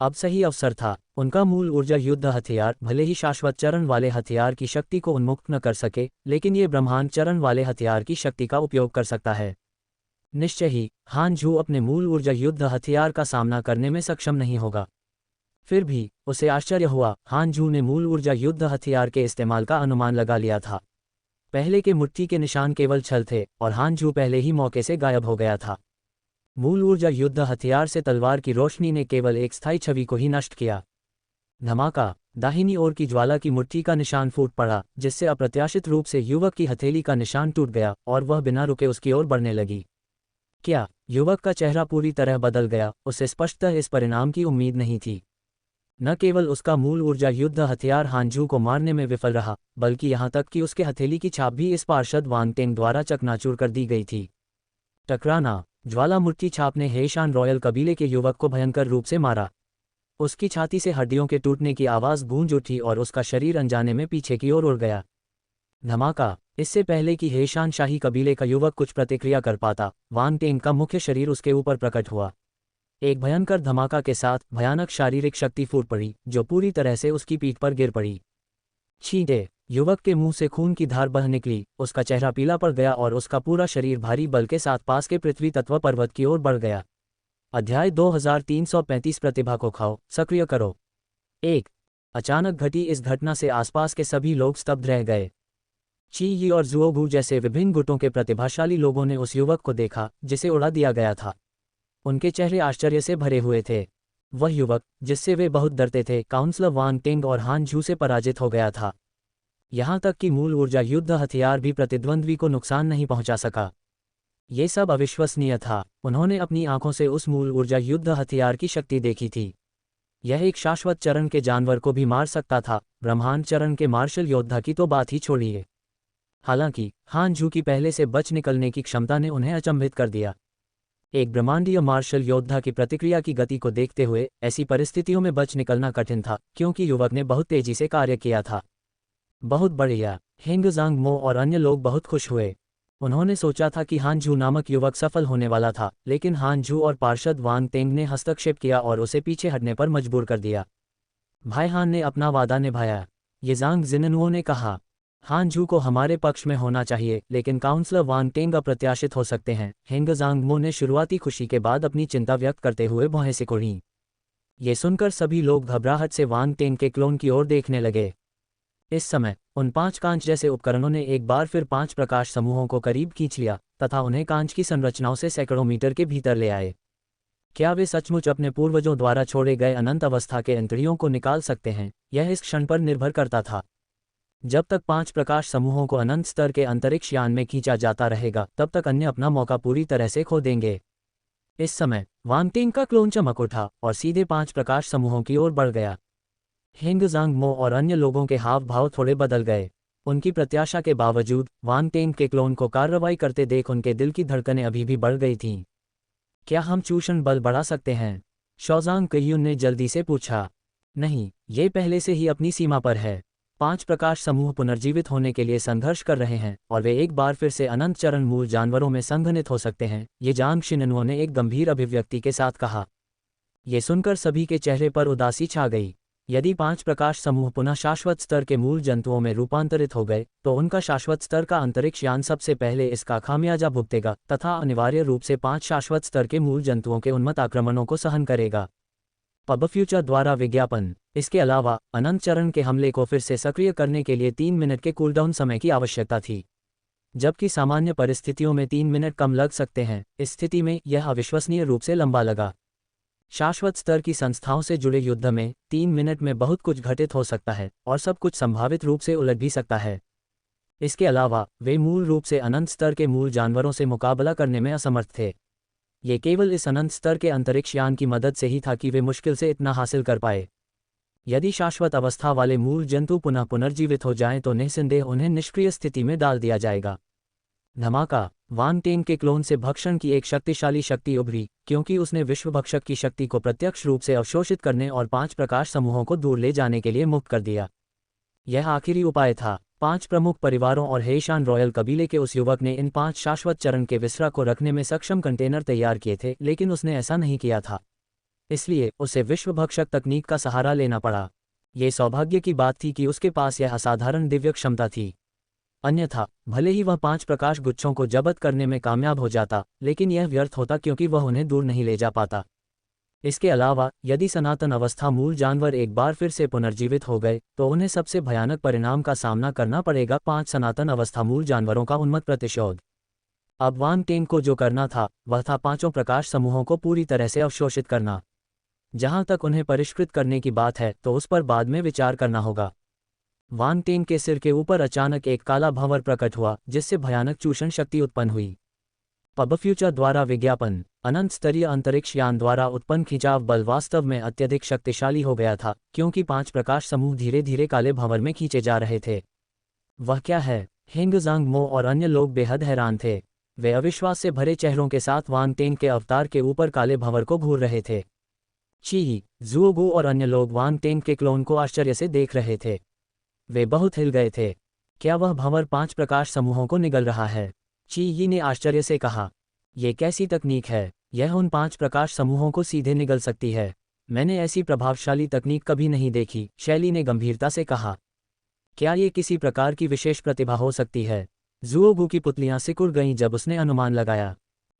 अब सही अवसर था। उनका मूल ऊर्जा युद्ध हथियार भले ही शाश्वत चरण वाले हथियार की शक्ति को उन्मुक्त न कर सके, लेकिन ये ब्रह्मांड चरण वाले हथियार की शक्ति का उपयोग कर सकता है। निश्चय ही हानझू अपने मूल ऊर्जा युद्ध हथियार का सामना करने में सक्षम नहीं होगा। फिर भी उसे आश्चर्य हुआ, हान जू ने मूल ऊर्जा युद्ध हथियार के इस्तेमाल का अनुमान लगा लिया था। पहले के मुट्ठी के निशान केवल छल थे और हान जू पहले ही मौके से गायब हो गया था। मूल ऊर्जा युद्ध हथियार से तलवार की रोशनी ने केवल एक स्थायी छवि को ही नष्ट किया। धमाका, दाहिनी ओर की ज्वाला की मुट्ठी का निशान फूट पड़ा, जिससे अप्रत्याशित रूप से युवक की हथेली का निशान टूट गया और वह बिना रुके उसकी ओर बढ़ने लगी। क्या? युवक का चेहरा पूरी तरह बदल गया, उसे स्पष्टतः इस परिणाम की उम्मीद नहीं थी। न केवल उसका मूल ऊर्जा युद्ध हथियार हानजू को मारने में विफल रहा, बल्कि यहाँ तक कि उसके हथेली की छाप भी इस पार्षद वांग टेंग द्वारा चकनाचूर कर दी गई थी। टकराना, ज्वाला मुट्ठी छाप ने हेशान रॉयल कबीले के युवक को भयंकर रूप से मारा। उसकी छाती से हड्डियों के टूटने की आवाज़ गूंज उठी और उसका शरीर अनजाने में पीछे की ओर उड़ गया। धमाका, इससे पहले कि हेशान शाही कबीले का युवक कुछ प्रतिक्रिया कर पाता, वांग टेंग का मुख्य शरीर उसके ऊपर प्रकट हुआ। एक भयंकर धमाका के साथ भयानक शारीरिक शक्ति फूट पड़ी, जो पूरी तरह से उसकी पीठ पर गिर पड़ी। छींटे, युवक के मुंह से खून की धार बह निकली, उसका चेहरा पीला पड़ गया और उसका पूरा शरीर भारी बल के साथ पास के पृथ्वी तत्व पर्वत की ओर बढ़ गया। अध्याय 2335 प्रतिभा को खाओ, सक्रिय करो। 1। अचानक घटी इस घटना से आसपास के सभी लोग स्तब्ध रह गए। ची यी और जुओगू जैसे विभिन्न गुटों के प्रतिभाशाली लोगों ने उस युवक को देखा, जिसे उड़ा दिया गया था। उनके चेहरे आश्चर्य से भरे हुए थे। वह युवक, जिससे वे बहुत डरते थे, काउंसलर वांग टेंग और हान जू से पराजित हो गया था। यहाँ तक कि मूल ऊर्जा युद्ध हथियार भी प्रतिद्वंद्वी को नुकसान नहीं पहुंचा सका। ये सब अविश्वसनीय था। उन्होंने अपनी आंखों से उस मूल ऊर्जा युद्ध हथियार की शक्ति देखी थी। यह एक शाश्वत चरण के जानवर को भी मार सकता था, ब्रह्मांड चरण के मार्शल योद्धा की तो बात ही छोड़िए। हालांकि हान जू की पहले से बच निकलने की क्षमता ने उन्हें अचंभित कर दिया। एक ब्रह्मांडीय मार्शल योद्धा की प्रतिक्रिया की गति को देखते हुए ऐसी परिस्थितियों में बच निकलना कठिन था, क्योंकि युवक ने बहुत तेजी से कार्य किया था। बहुत बढ़िया, हेंगजांग मो और अन्य लोग बहुत खुश हुए। उन्होंने सोचा था कि हान जू नामक युवक सफल होने वाला था, लेकिन हान जू और पार्षद वांग टेंग ने हस्तक्षेप किया और उसे पीछे हटने पर मजबूर कर दिया। भाई हान ने अपना वादा निभाया, ये जांग जिननुओ ने कहा। हान जू को हमारे पक्ष में होना चाहिए, लेकिन काउंसलर वांग टेंग अप्रत्याशित हो सकते हैं। हेंगजांग मो ने शुरुआती खुशी के बाद अपनी चिंता व्यक्त करते हुए भौहें सिकोड़ी। ये सुनकर सभी लोग घबराहट से वांग टेंग के क्लोन की ओर देखने लगे। इस समय उन 5 कांच जैसे उपकरणों ने एक बार फिर 5 प्रकाश समूहों को करीब खींच लिया तथा उन्हें कांच की संरचनाओं से सैकड़ों मीटर के भीतर ले आए। क्या वे सचमुच अपने पूर्वजों द्वारा छोड़े गए अनंत अवस्था के अंतड़ियों को निकाल सकते हैं? यह इस क्षण पर निर्भर करता था। जब तक 5 प्रकाश समूहों को अनंत स्तर के अंतरिक्ष यान में खींचा जाता रहेगा, तब तक अन्य अपना मौका पूरी तरह से खो देंगे। इस समय वांग टेंग का क्लोन चमक उठा और सीधे 5 प्रकाश समूहों की ओर बढ़ गया। हेंगजांग मो और अन्य लोगों के हाव भाव थोड़े बदल गए। उनकी प्रत्याशा के बावजूद वांग टेंग के क्लोन को कार्रवाई करते देख उनके दिल की धड़कनें अभी भी बढ़ गई थीं। क्या हम चूषण बल बढ़ा सकते हैं? शौजांग कयुन ने जल्दी से पूछा। नहीं, ये पहले से ही अपनी सीमा पर है। 5 प्रकाश समूह पुनर्जीवित होने के लिए संघर्ष कर रहे हैं और वे एक बार फिर से अनंत चरण मूल जानवरों में संघनित हो सकते हैं, ये जांग शिननुओ ने एक गंभीर अभिव्यक्ति के साथ कहा। ये सुनकर सभी के चेहरे पर उदासी छा गई। यदि 5 प्रकाश समूह पुनः शाश्वत स्तर के मूल जंतुओं में रूपांतरित हो गए, तो उनका शाश्वत स्तर का अंतरिक्ष यान सबसे पहले इसका खामियाजा भुगतेगा तथा अनिवार्य रूप से 5 शाश्वत स्तर के मूल जंतुओं के उन्मत्त आक्रमणों को सहन करेगा। पब फ्यूचर द्वारा विज्ञापन। इसके अलावा अनंत चरण के हमले को फिर से सक्रिय करने के लिए 3 मिनट के कूलडाउन समय की आवश्यकता थी, जबकि सामान्य परिस्थितियों में 3 मिनट कम लग सकते हैं। इस स्थिति में यह अविश्वसनीय रूप से लंबा लगा। शाश्वत स्तर की संस्थाओं से जुड़े युद्ध में 3 मिनट में बहुत कुछ घटित हो सकता है और सब कुछ संभावित रूप से उलट भी सकता है। इसके अलावा वे मूल रूप से अनंत स्तर के मूल जानवरों से मुकाबला करने में असमर्थ थे। ये केवल इस अनंत स्तर के अंतरिक्ष यान की मदद से ही था कि वे मुश्किल से इतना हासिल कर पाए। यदि शाश्वत अवस्था वाले मूल जंतु पुनः पुनर्जीवित हो जाएं तो निस्संदेह उन्हें निष्क्रिय स्थिति में डाल दिया जाएगा। धमाका, वांग टेंग के क्लोन से भक्षण की एक शक्तिशाली शक्ति उभरी, क्योंकि उसने विश्व भक्षक की शक्ति को प्रत्यक्ष रूप से अवशोषित करने और 5 प्रकाश समूहों को दूर ले जाने के लिए मुक्त कर दिया। यह आखिरी उपाय था। 5 प्रमुख परिवारों और हेशान रॉयल कबीले के उस युवक ने इन 5 शाश्वत चरण के विसरा को रखने में सक्षम कंटेनर तैयार किए थे, लेकिन उसने ऐसा नहीं किया था। इसलिए उसे विश्व भक्षक तकनीक का सहारा लेना पड़ा। ये सौभाग्य की बात थी कि उसके पास यह असाधारण दिव्य क्षमता थी। अन्यथा भले ही वह 5 प्रकाश गुच्छों को जब्त करने में कामयाब हो जाता, लेकिन यह व्यर्थ होता क्योंकि वह उन्हें दूर नहीं ले जा पाता। इसके अलावा यदि सनातन अवस्था मूल जानवर एक बार फिर से पुनर्जीवित हो गए तो उन्हें सबसे भयानक परिणाम का सामना करना पड़ेगा। 5 सनातन अवस्था मूल जानवरों का उन्मत्त प्रतिशोध। अब वान टेंग को जो करना था वह था पांचों प्रकाश समूहों को पूरी तरह से अवशोषित करना। जहां तक उन्हें परिष्कृत करने की बात है तो उस पर बाद में विचार करना होगा। वान टेंग के सिर के ऊपर अचानक एक काला भंवर प्रकट हुआ जिससे भयानक चूषण शक्ति उत्पन्न हुई। पब फ्यूचर द्वारा विज्ञापन। अनंत स्तरीय अंतरिक्ष यान द्वारा उत्पन्न खिंचाव बल वास्तव में अत्यधिक शक्तिशाली हो गया था क्योंकि 5 प्रकाश समूह धीरे धीरे काले भंवर में खींचे जा रहे थे। वह क्या है? हेंगजांग मो और अन्य लोग बेहद हैरान थे। वे अविश्वास से भरे चेहरों के साथ वान टेंग के अवतार के ऊपर काले भंवर को घूर रहे थे। ची, ज़ुओगु और अन्य लोग वान टेंग के क्लोन को आश्चर्य से देख रहे थे। वे बहुत हिल गए थे। क्या वह भंवर 5 प्रकाश समूहों को निगल रहा है? ची यी ने आश्चर्य से कहा। ये कैसी तकनीक है? यह उन 5 प्रकाश समूहों को सीधे निगल सकती है। मैंने ऐसी प्रभावशाली तकनीक कभी नहीं देखी, शैली ने गंभीरता से कहा। क्या ये किसी प्रकार की विशेष प्रतिभा हो सकती है? ज़ुओगु की पुतलियां सिकुड़ गईं जब उसने अनुमान लगाया।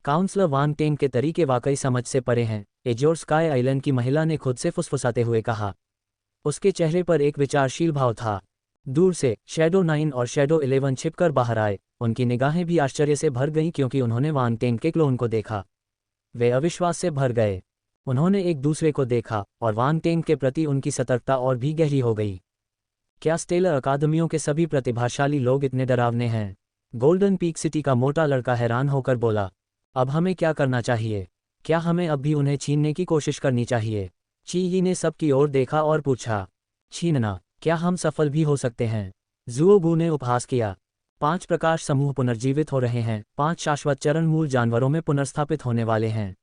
काउंसलर वान टेंग के तरीके वाकई समझ से परे हैं, एजोर स्काई आइलैंड की महिला ने खुद से फुसफुसाते हुए कहा। उसके चेहरे पर एक विचारशील भाव था। दूर से शैडो 9 और शैडो 11 छिपकर बाहर आए। उनकी निगाहें भी आश्चर्य से भर गईं क्योंकि उन्होंने वान टेंग के क्लोन को देखा। वे अविश्वास से भर गए। उन्होंने एक दूसरे को देखा और वान टेंग के प्रति उनकी सतर्कता और भी गहरी हो गई। क्या स्टेलर अकादमियों के सभी प्रतिभाशाली लोग इतने डरावने हैं? गोल्डन पीक सिटी का मोटा लड़का हैरान होकर बोला। अब हमें क्या करना चाहिए? क्या हमें अब भी उन्हें छीनने की कोशिश करनी चाहिए? ची यी ने सबकी ओर देखा और पूछा। छीनना? क्या हम सफल भी हो सकते हैं? ज़ुओगु ने उपहास किया। 5 प्रकाश समूह पुनर्जीवित हो रहे हैं। 5 शाश्वत चरण मूल जानवरों में पुनर्स्थापित होने वाले हैं।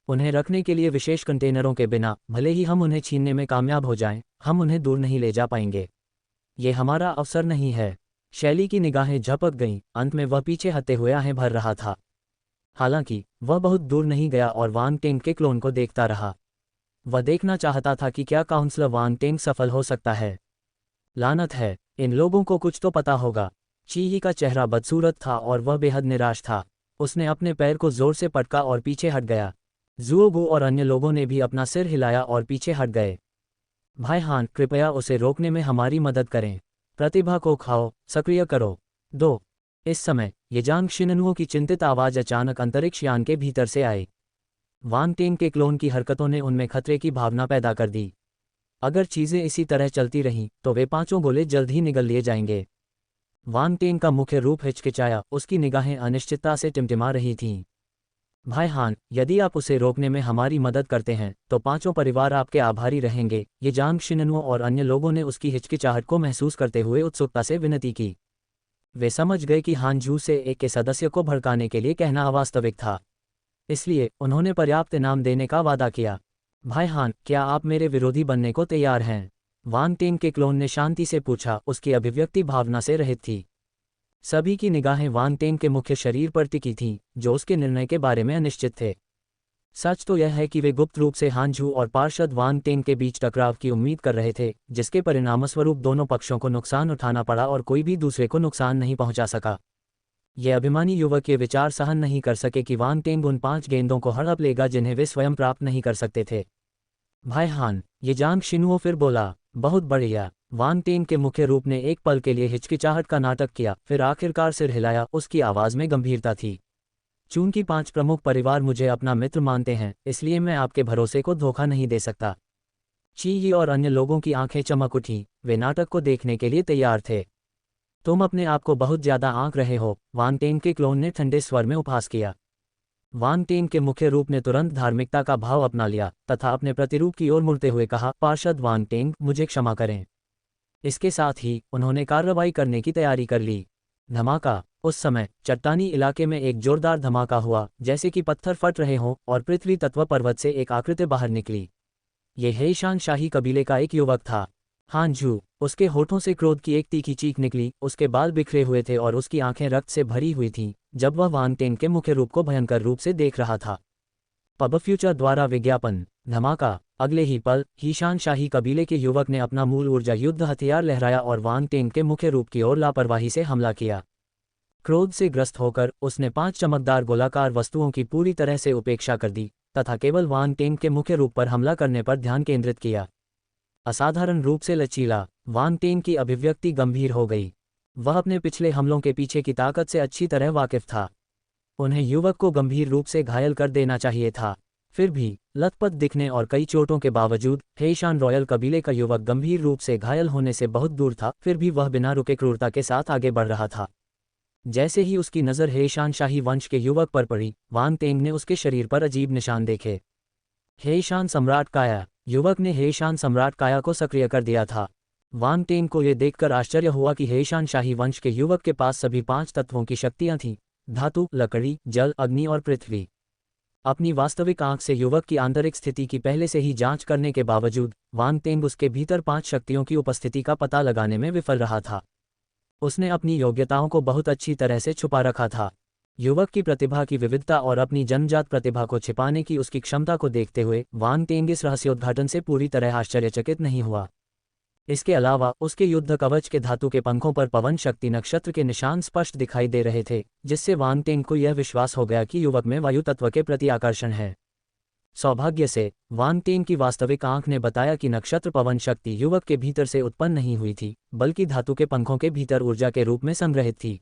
उन्हें रखने के लिए विशेष कंटेनरों के बिना भले ही हम उन्हें छीनने में कामयाब हो जाएं, हम उन्हें दूर नहीं ले जा पाएंगे। ये हमारा अवसर नहीं है। शैली की निगाहें झपक गईं। अंत में वह पीछे हटते हुए आहें भर रहा था। हालांकि वह बहुत दूर नहीं गया और वान टेंग के क्लोन को देखता रहा। वह देखना चाहता था कि क्या काउंसलर वान टेंग सफल हो सकता है। लानत है, इन लोगों को कुछ तो पता होगा। ची यी का चेहरा बदसूरत था और वह बेहद निराश था। उसने अपने पैर को जोर से पटका और पीछे हट गया। ज़ुओगु और अन्य लोगों ने भी अपना सिर हिलाया और पीछे हट गए। भाई हान, कृपया उसे रोकने में हमारी मदद करें। प्रतिभा को खाओ, सक्रिय करो। 2 इस समय येजांग शिननुओं की चिंतित आवाज़ अचानक अंतरिक्ष यान के भीतर से आई। वान टेंग के क्लोन की हरकतों ने उनमें खतरे की भावना पैदा कर दी। अगर चीज़ें इसी तरह चलती रहीं तो वे 5 गोले जल्द ही निगल लिए जाएंगे। वान टेंग का मुख्य रूप हिचकिचाया, उसकी निगाहें अनिश्चितता से टिमटिमा रही थीं। भाई हान, यदि आप उसे रोकने में हमारी मदद करते हैं तो 5 परिवार आपके आभारी रहेंगे। येजांग शिननुओं और अन्य लोगों ने उसकी हिचकिचाहट को महसूस करते हुए उत्सुकता से विनती की। वे समझ गए कि हानजू से एक के सदस्य को भड़काने के लिए कहना अवास्तविक था, इसलिए उन्होंने पर्याप्त इनाम देने का वादा किया। भाई हान, क्या आप मेरे विरोधी बनने को तैयार हैं? वान टेंग के क्लोन ने शांति से पूछा, उसकी अभिव्यक्ति भावना से रहित थी। सभी की निगाहें वान टेंग के मुख्य शरीर पर टिकी थीं, जो उसके निर्णय के बारे में अनिश्चित थे। सच तो यह है कि वे गुप्त रूप से हानजू और पार्षद वान टेंग के बीच टकराव की उम्मीद कर रहे थे, जिसके परिणामस्वरूप दोनों पक्षों को नुकसान उठाना पड़ा और कोई भी दूसरे को नुकसान नहीं पहुंचा सका। ये अभिमानी युवक ये विचार सहन नहीं कर सके कि वान टेंग उन 5 गेंदों को हड़प लेगा जिन्हें वे स्वयं प्राप्त नहीं कर सकते थे। भाई हान, येजांग शिनुओ फिर बोला। बहुत बढ़िया। वान टेंग के मुख्य रूप ने एक पल के लिए हिचकिचाहट का नाटक किया, फिर आखिरकार सिर हिलाया। उसकी आवाज़ में गंभीरता थी। चूंकि 5 प्रमुख परिवार मुझे अपना मित्र मानते हैं, इसलिए मैं आपके भरोसे को धोखा नहीं दे सकता। ची यी और अन्य लोगों की आंखें चमक उठीं। वे नाटक को देखने के लिए तैयार थे। तुम अपने आप को बहुत ज्यादा आंक रहे हो, वान टेंग के क्लोन ने ठंडे स्वर में उपहास किया। वान टेंग के मुख्य रूप ने तुरंत धार्मिकता का भाव अपना लिया तथा अपने प्रतिरूप की ओर मुड़ते हुए कहा, पार्षद वान टेंग, मुझे क्षमा करें। इसके साथ ही उन्होंने कार्रवाई करने की तैयारी कर ली। धमाका। उस समय चट्टानी इलाके में एक जोरदार धमाका हुआ, जैसे कि पत्थर फट रहे हों, और पृथ्वी तत्व पर्वत से एक आकृति बाहर निकली। ये हेईशान शाही कबीले का एक युवक था। हानजू। उसके होठों से क्रोध की एक तीखी चीख निकली, उसके बाल बिखरे हुए थे और उसकी आंखें रक्त से भरी हुई थीं जब वह वान टेंग के मुख्य रूप को भयंकर रूप से देख रहा था। पब फ्यूचर द्वारा विज्ञापन। धमाका। अगले ही पल हीशान शाही कबीले के युवक ने अपना मूल ऊर्जा युद्ध हथियार लहराया और वान टेंग के मुख्य रूप की ओर लापरवाही से हमला किया। क्रोध से ग्रस्त होकर उसने 5 चमकदार गोलाकार वस्तुओं की पूरी तरह से उपेक्षा कर दी, तथा केवल वान टेंग के मुख्य रूप पर हमला करने पर ध्यान केंद्रित किया। असाधारण रूप से लचीला, वान टेंग की अभिव्यक्ति गंभीर हो गई। वह अपने पिछले हमलों के पीछे की ताकत से अच्छी तरह वाकिफ था। उन्हें युवक को गंभीर रूप से घायल कर देना चाहिए था। फिर भी लथपथ दिखने और कई चोटों के बावजूद हेईशान रॉयल कबीले का युवक गंभीर रूप से घायल होने से बहुत दूर था। फिर भी वह बिना रुके क्रूरता के साथ आगे बढ़ रहा था। जैसे ही उसकी नज़र हेईशान शाही वंश के युवक पर पड़ी, वान टेंग ने उसके शरीर पर अजीब निशान देखे। हेईशान सम्राट काया। युवक ने हेईशान सम्राट काया को सक्रिय कर दिया था। वान टेंग को यह देखकर आश्चर्य हुआ कि हेईशान शाही वंश के युवक के पास सभी 5 तत्वों की शक्तियां थीं: धातु, लकड़ी, जल, अग्नि और पृथ्वी। अपनी वास्तविक आंख से युवक की आंतरिक स्थिति की पहले से ही जांच करने के बावजूद वान टेंग उसके भीतर 5 शक्तियों की उपस्थिति का पता लगाने में विफल रहा था। उसने अपनी योग्यताओं को बहुत अच्छी तरह से छुपा रखा था। युवक की प्रतिभा की विविधता और अपनी जन्मजात प्रतिभा को छिपाने की उसकी क्षमता को देखते हुए वान टेंग इस रहस्योद्घाटन से पूरी तरह आश्चर्यचकित नहीं हुआ। इसके अलावा उसके युद्ध कवच के धातु के पंखों पर पवन शक्ति नक्षत्र के निशान स्पष्ट दिखाई दे रहे थे, जिससे वान टेंग को यह विश्वास हो गया कि युवक में वायु तत्व के प्रति आकर्षण है। सौभाग्य से वान टेंग की वास्तविक आंख ने बताया कि नक्षत्र पवन शक्ति युवक के भीतर से उत्पन्न नहीं हुई थी, बल्कि धातु के पंखों के भीतर ऊर्जा के रूप में संग्रहित थी।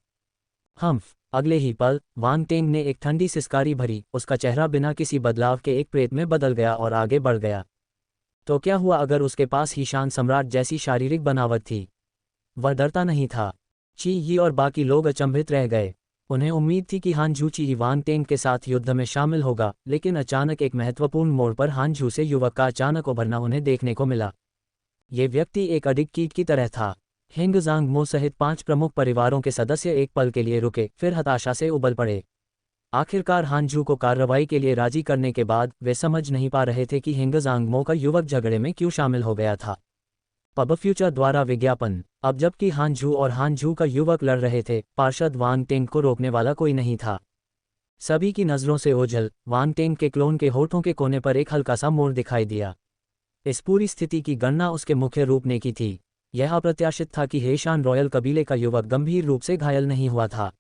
अगले ही पल वान टेंग ने एक ठंडी सिसकारी भरी, उसका चेहरा बिना किसी बदलाव के एक प्रेत में बदल गया और आगे बढ़ गया। तो क्या हुआ अगर उसके पास ही शान सम्राट जैसी शारीरिक बनावट थी? वह डरता नहीं था। ची यी और बाकी लोग अचंभित रह गए। उन्हें उम्मीद थी कि हान झू ची वान टेंग के साथ युद्ध में शामिल होगा, लेकिन अचानक एक महत्वपूर्ण मोड़ पर हान झू से युवक का अचानक उभरना उन्हें देखने को मिला। ये व्यक्ति एक अडिग कीट की तरह था। हेंगजांग मो सहित 5 प्रमुख परिवारों के सदस्य एक पल के लिए रुके, फिर हताशा से उबल पड़े। आखिरकार हान झू को कार्रवाई के लिए राजी करने के बाद वे समझ नहीं पा रहे थे कि हेंगजांग मो का युवक झगड़े में क्यों शामिल हो गया था। पब फ्यूचर द्वारा विज्ञापन। अब जबकि हान झू और हान झू का युवक लड़ रहे थे, पार्षद वान टेंग को रोकने वाला कोई नहीं था। सभी की नज़रों से ओझल वान टेंग के क्लोन के होठों के कोने पर एक हल्का सा मोड़ दिखाई दिया। इस पूरी स्थिति की गणना उसके मुख्य रूप ने की थी। यह अप्रत्याशित था कि हेईशान रॉयल कबीले का युवक गंभीर रूप से घायल नहीं हुआ था।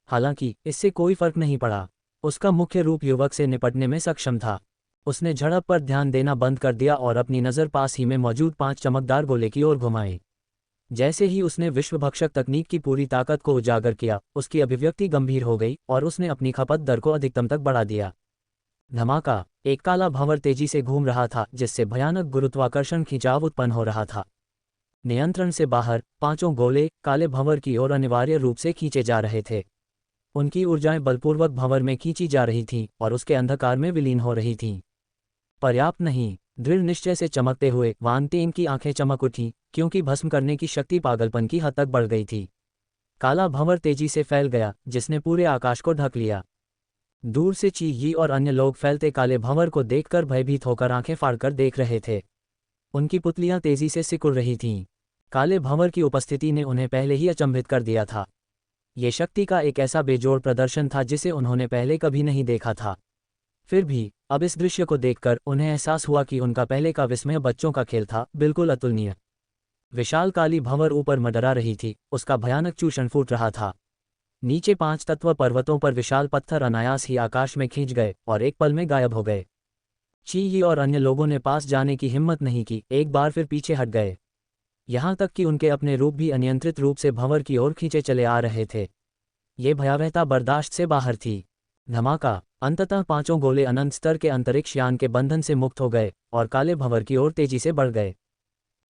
हालांकि इससे कोई फर्क नहीं पड़ा। उसका मुख्य रूप युवक से निपटने में सक्षम था। उसने झड़प पर ध्यान देना बंद कर दिया और अपनी नज़र पास ही में मौजूद 5 चमकदार गोले की ओर घुमाई। जैसे ही उसने विश्वभक्षक तकनीक की पूरी ताकत को उजागर किया, उसकी अभिव्यक्ति गंभीर हो गई और उसने अपनी खपत दर को अधिकतम तक बढ़ा दिया। धमाका। एक काला भंवर तेजी से घूम रहा था, जिससे भयानक गुरुत्वाकर्षण खिंचाव उत्पन्न हो रहा था। नियंत्रण से बाहर 5 गोले काले भंवर की ओर अनिवार्य रूप से खींचे जा रहे थे। उनकी ऊर्जाएं बलपूर्वक भंवर में खींची जा रही थीं और उसके अंधकार में विलीन हो रही थीं। पर्याप्त नहीं। दृढ़ निश्चय से चमकते हुए वान टेंग की आंखें चमक उठीं, क्योंकि भस्म करने की शक्ति पागलपन की हद तक बढ़ गई थी। काला भंवर तेजी से फैल गया, जिसने पूरे आकाश को ढक लिया। दूर से ची यी और अन्य लोग फैलते काले भंवर को देखकर भयभीत होकर आंखें फाड़कर देख रहे थे। उनकी पुतलियां तेजी से सिकुड़ रही थीं। काले भंवर की उपस्थिति ने उन्हें पहले ही अचंभित कर दिया था। ये शक्ति का एक ऐसा बेजोड़ प्रदर्शन था जिसे उन्होंने पहले कभी नहीं देखा था। फिर भी अब इस दृश्य को देखकर उन्हें एहसास हुआ कि उनका पहले का विस्मय बच्चों का खेल था, बिल्कुल अतुलनीय। विशाल काली भंवर ऊपर मंडरा रही थी, उसका भयानक चूषण फूट रहा था। नीचे 5 तत्व पर्वतों पर विशाल पत्थर अनायास ही आकाश में खींच गए और एक पल में गायब हो गए। ची यी और अन्य लोगों ने पास जाने की हिम्मत नहीं की, एक बार फिर पीछे हट गए। यहाँ तक कि उनके अपने रूप भी अनियंत्रित रूप से भंवर की ओर खींचे चले आ रहे थे। ये भयावहता बर्दाश्त से बाहर थी। धमाका। अंततः 5 गोले अनंत स्तर के अंतरिक्ष यान के बंधन से मुक्त हो गए और काले भंवर की ओर तेजी से बढ़ गए।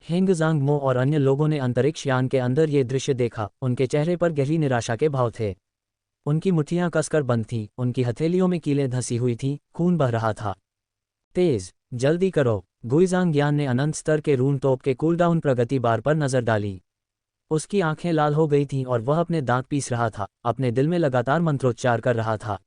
हेंगजांग मो और अन्य लोगों ने अंतरिक्ष यान के अंदर ये दृश्य देखा। उनके चेहरे पर गहरी निराशा के भाव थे। उनकी मुट्ठियां कसकर बंद थीं, उनकी हथेलियों में कीलें धंसी हुई थीं, खून बह रहा था। तेज, जल्दी करो। गुइजांग यान ने अनंत स्तर के रून तोप के कूलडाउन प्रगति बार पर नजर डाली। उसकी आंखें लाल हो गई थीं और वह अपने दांत पीस रहा था, अपने दिल में लगातार मंत्रोच्चार कर रहा था।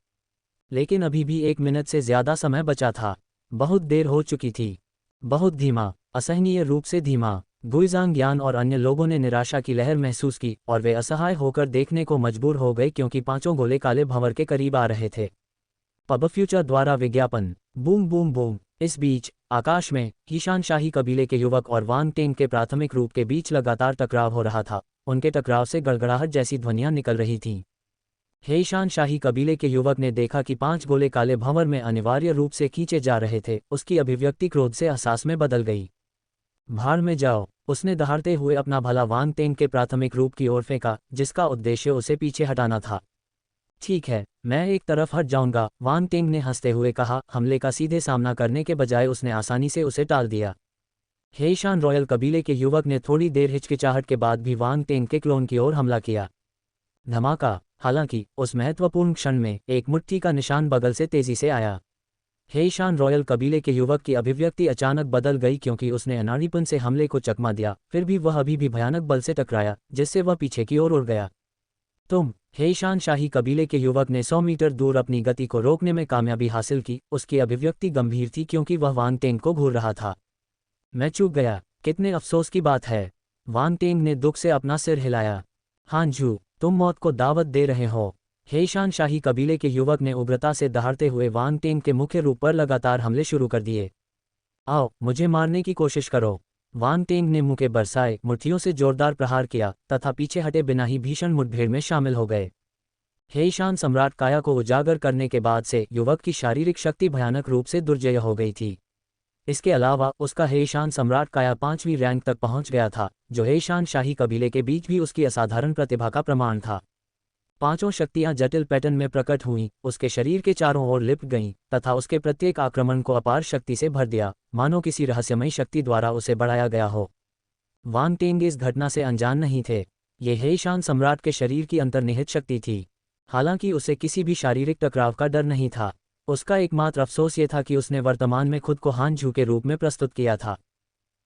लेकिन अभी भी 1 मिनट से ज्यादा समय बचा था। बहुत देर हो चुकी थी। बहुत धीमा, असहनीय रूप से धीमा। गुइजांग यान और अन्य लोगों ने निराशा की लहर महसूस की और वे असहाय होकर देखने को मजबूर हो गए, क्योंकि 5 गोले काले भंवर के करीब आ रहे थे। पब फ्यूचर द्वारा विज्ञापन। Boom boom boom. इस बीच आकाश में ईशान शाही कबीले के युवक और वान टेंग के प्राथमिक रूप के बीच लगातार टकराव हो रहा था। उनके टकराव से गड़गड़ाहट जैसी ध्वनियां निकल रही थीं। हेईशान शाही कबीले के युवक ने देखा कि 5 गोले काले भंवर में अनिवार्य रूप से खींचे जा रहे थे। उसकी अभिव्यक्ति क्रोध से अहसास में बदल गई। भाड़ में जाओ, उसने दहाड़ते हुए अपना भला वांग तेंग के प्राथमिक रूप की ओर फेंका, जिसका उद्देश्य उसे पीछे हटाना था। ठीक है, मैं एक तरफ हट जाऊंगा, वांग तेंग ने हंसते हुए कहा। हमले का सीधे सामना करने के बजाय उसने आसानी से उसे टाल दिया। हेईशान रॉयल कबीले के युवक ने थोड़ी देर हिचकिचाहट के बाद भी वांग तेंग के क्लोन की ओर हमला किया। धमाका। हालांकि उस महत्वपूर्ण क्षण में एक मुट्ठी का निशान बगल से तेजी से आया। हेईशान रॉयल कबीले के युवक की अभिव्यक्ति अचानक बदल गई क्योंकि उसने अनाड़ीपन से हमले को चकमा दिया। फिर भी वह अभी भी भयानक बल से टकराया, जिससे वह पीछे की ओर उड़ गया। तुम। हेईशान शाही कबीले के युवक ने 100 मीटर दूर अपनी गति को रोकने में कामयाबी हासिल की। उसकी अभिव्यक्ति गंभीर थी क्योंकि वह वांग तेंग को घूर रहा था। मैं चूक गया, कितने अफसोस की बात है। वांग तेंग ने दुख से अपना सिर हिलाया। हांझू, तुम मौत को दावत दे रहे हो। हेईशान शाही कबीले के युवक ने उग्रता से दहाड़ते हुए वांग तेंग के मुख्य रूप पर लगातार हमले शुरू कर दिए। आओ, मुझे मारने की कोशिश करो। वांग तेंग ने मुक्के बरसाए, मुट्ठियों से जोरदार प्रहार किया तथा पीछे हटे बिना ही भीषण मुठभेड़ में शामिल हो गए। हेईशान सम्राट काया को उजागर करने के बाद से युवक की शारीरिक शक्ति भयानक रूप से दुर्जय हो गई थी। इसके अलावा उसका हेईशान सम्राट काया 5वीं रैंक तक पहुंच गया था, जो हेईशान शाही कबीले के बीच भी उसकी असाधारण प्रतिभा का प्रमाण था। पांचों शक्तियां जटिल पैटर्न में प्रकट हुईं, उसके शरीर के चारों ओर लिपट गईं तथा उसके प्रत्येक आक्रमण को अपार शक्ति से भर दिया, मानो किसी रहस्यमयी शक्ति द्वारा उसे बढ़ाया गया हो। वांग तेंग इस घटना से अनजान नहीं थे। ये हेईशान सम्राट के शरीर की अंतर्निहित शक्ति थी। हालांकि उसे किसी भी शारीरिक टकराव का डर नहीं था। उसका एकमात्र अफसोस ये था कि उसने वर्तमान में खुद को हांझू के रूप में प्रस्तुत किया था।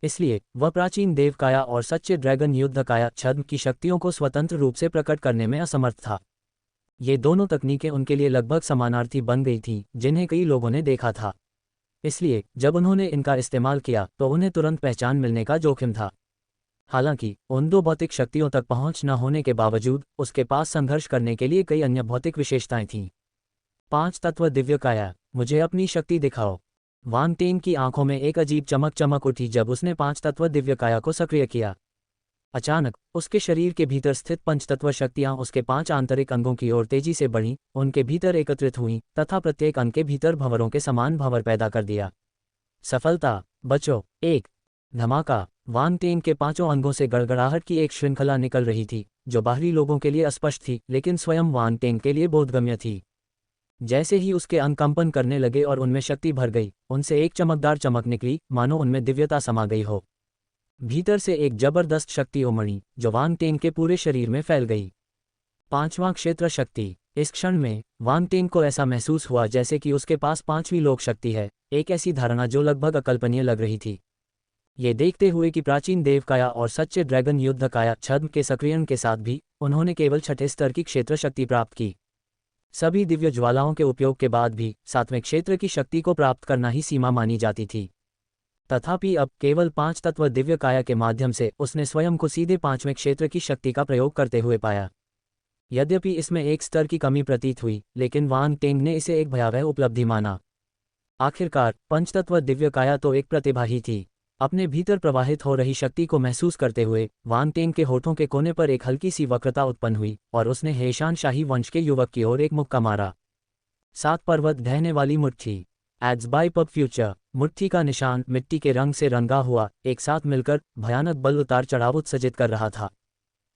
इसलिए वह प्राचीन देव काया और सच्चे ड्रैगन युद्ध काया छद्म की शक्तियों को स्वतंत्र रूप से प्रकट करने में असमर्थ था। ये दोनों तकनीकें उनके लिए लगभग समानार्थी बन गई थीं, जिन्हें कई लोगों ने देखा था। इसलिए जब उन्होंने इनका इस्तेमाल किया तो उन्हें तुरंत पहचान मिलने का जोखिम था। हालांकि उन दो भौतिक शक्तियों तक पहुंच न होने के बावजूद उसके पास संघर्ष करने के लिए कई अन्य भौतिक विशेषताएं थीं। 5 तत्व दिव्य काया, मुझे अपनी शक्ति दिखाओ। वांग तेंग की आंखों में एक अजीब चमक उठी जब उसने 5 तत्व दिव्य काया को सक्रिय किया। अचानक उसके शरीर के भीतर स्थित पंचतत्व शक्तियां उसके 5 आंतरिक अंगों की ओर तेजी से बढ़ीं, उनके भीतर एकत्रित हुईं तथा प्रत्येक अंग के भीतर भंवरों के समान भंवर पैदा कर दिया। सफलता। बचो। एक। धमाका। वांग तेंग के 5 अंगों से गड़गड़ाहट की एक श्रृंखला निकल रही थी, जो बाहरी लोगों के लिए अस्पष्ट थी लेकिन स्वयं वांग तेंग के लिए बोधगम्य थी। जैसे ही उसके अंग कंपन करने लगे और उनमें शक्ति भर गई, उनसे एक चमकदार चमक निकली, मानो उनमें दिव्यता समा गई हो। भीतर से एक जबरदस्त शक्ति उमड़ी, जो वांग तेंग के पूरे शरीर में फैल गई। 5वां क्षेत्र शक्ति। इस क्षण में वांग तेंग को ऐसा महसूस हुआ जैसे कि उसके पास 5वीं लोक शक्ति है, एक ऐसी धारणा जो लगभग अकल्पनीय लग रही थी। ये देखते हुए कि प्राचीन देव काया और सच्चे ड्रैगन युद्ध काया छद्म के सक्रियण के साथ भी उन्होंने केवल 6ठे स्तर की क्षेत्र शक्ति प्राप्त की। सभी दिव्य ज्वालाओं के उपयोग के बाद भी 7वें क्षेत्र की शक्ति को प्राप्त करना ही सीमा मानी जाती थी। तथापि अब केवल 5 तत्व दिव्य काया के माध्यम से उसने स्वयं को सीधे 5वें क्षेत्र की शक्ति का प्रयोग करते हुए पाया। यद्यपि इसमें एक स्तर की कमी प्रतीत हुई, लेकिन वांग तेंग ने इसे एक भयावह उपलब्धि माना। आखिरकार पंचतत्व दिव्य काया तो एक प्रतिभा ही थी। अपने भीतर प्रवाहित हो रही शक्ति को महसूस करते हुए वांग तेंग के होठों के कोने पर एक हल्की सी वक्रता उत्पन्न हुई और उसने हेईशान शाही वंश के युवक की ओर एक मुक्का मारा। 7 पर्वत ढहने वाली मुट्ठी। Ads by Pub Future. मुट्ठी का निशान मिट्टी के रंग से रंगा हुआ एक साथ मिलकर भयानक बल उतार चढ़ाव उत्सर्जित कर रहा था।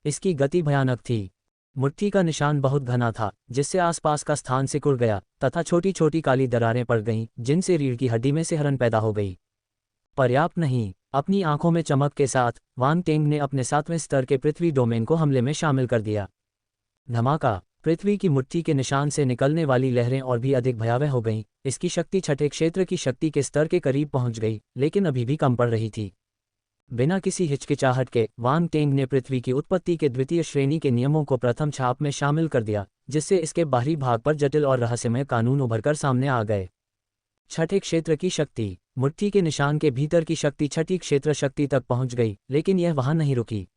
इसकी गति भयानक थी। मुट्ठी का निशान बहुत घना था, जिससे आसपास का स्थान सिकुड़ गया तथा छोटी छोटी काली दरारें पड़ गईं, जिनसे रीढ़ की हड्डी में सिहरन पैदा हो गई। पर्याप्त नहीं। अपनी आंखों में चमक के साथ वांग तेंग ने अपने 7वें स्तर के पृथ्वी डोमेन को हमले में शामिल कर दिया। धमाका। पृथ्वी की मुट्ठी के निशान से निकलने वाली लहरें और भी अधिक भयावह हो गईं। इसकी शक्ति 6ठे क्षेत्र की शक्ति के स्तर के करीब पहुंच गई, लेकिन अभी भी कम पड़ रही थी। बिना किसी हिचकिचाहट के वांग तेंग ने पृथ्वी की उत्पत्ति के द्वितीय श्रेणी के नियमों को प्रथम छाप में शामिल कर दिया, जिससे इसके बाहरी भाग पर जटिल और रहस्यमय कानून उभरकर सामने आ गए। 6ठे क्षेत्र की शक्ति। मुट्ठी के निशान के भीतर की शक्ति 6ठी क्षेत्र शक्ति तक पहुंच गई, लेकिन यह वहां नहीं रुकी।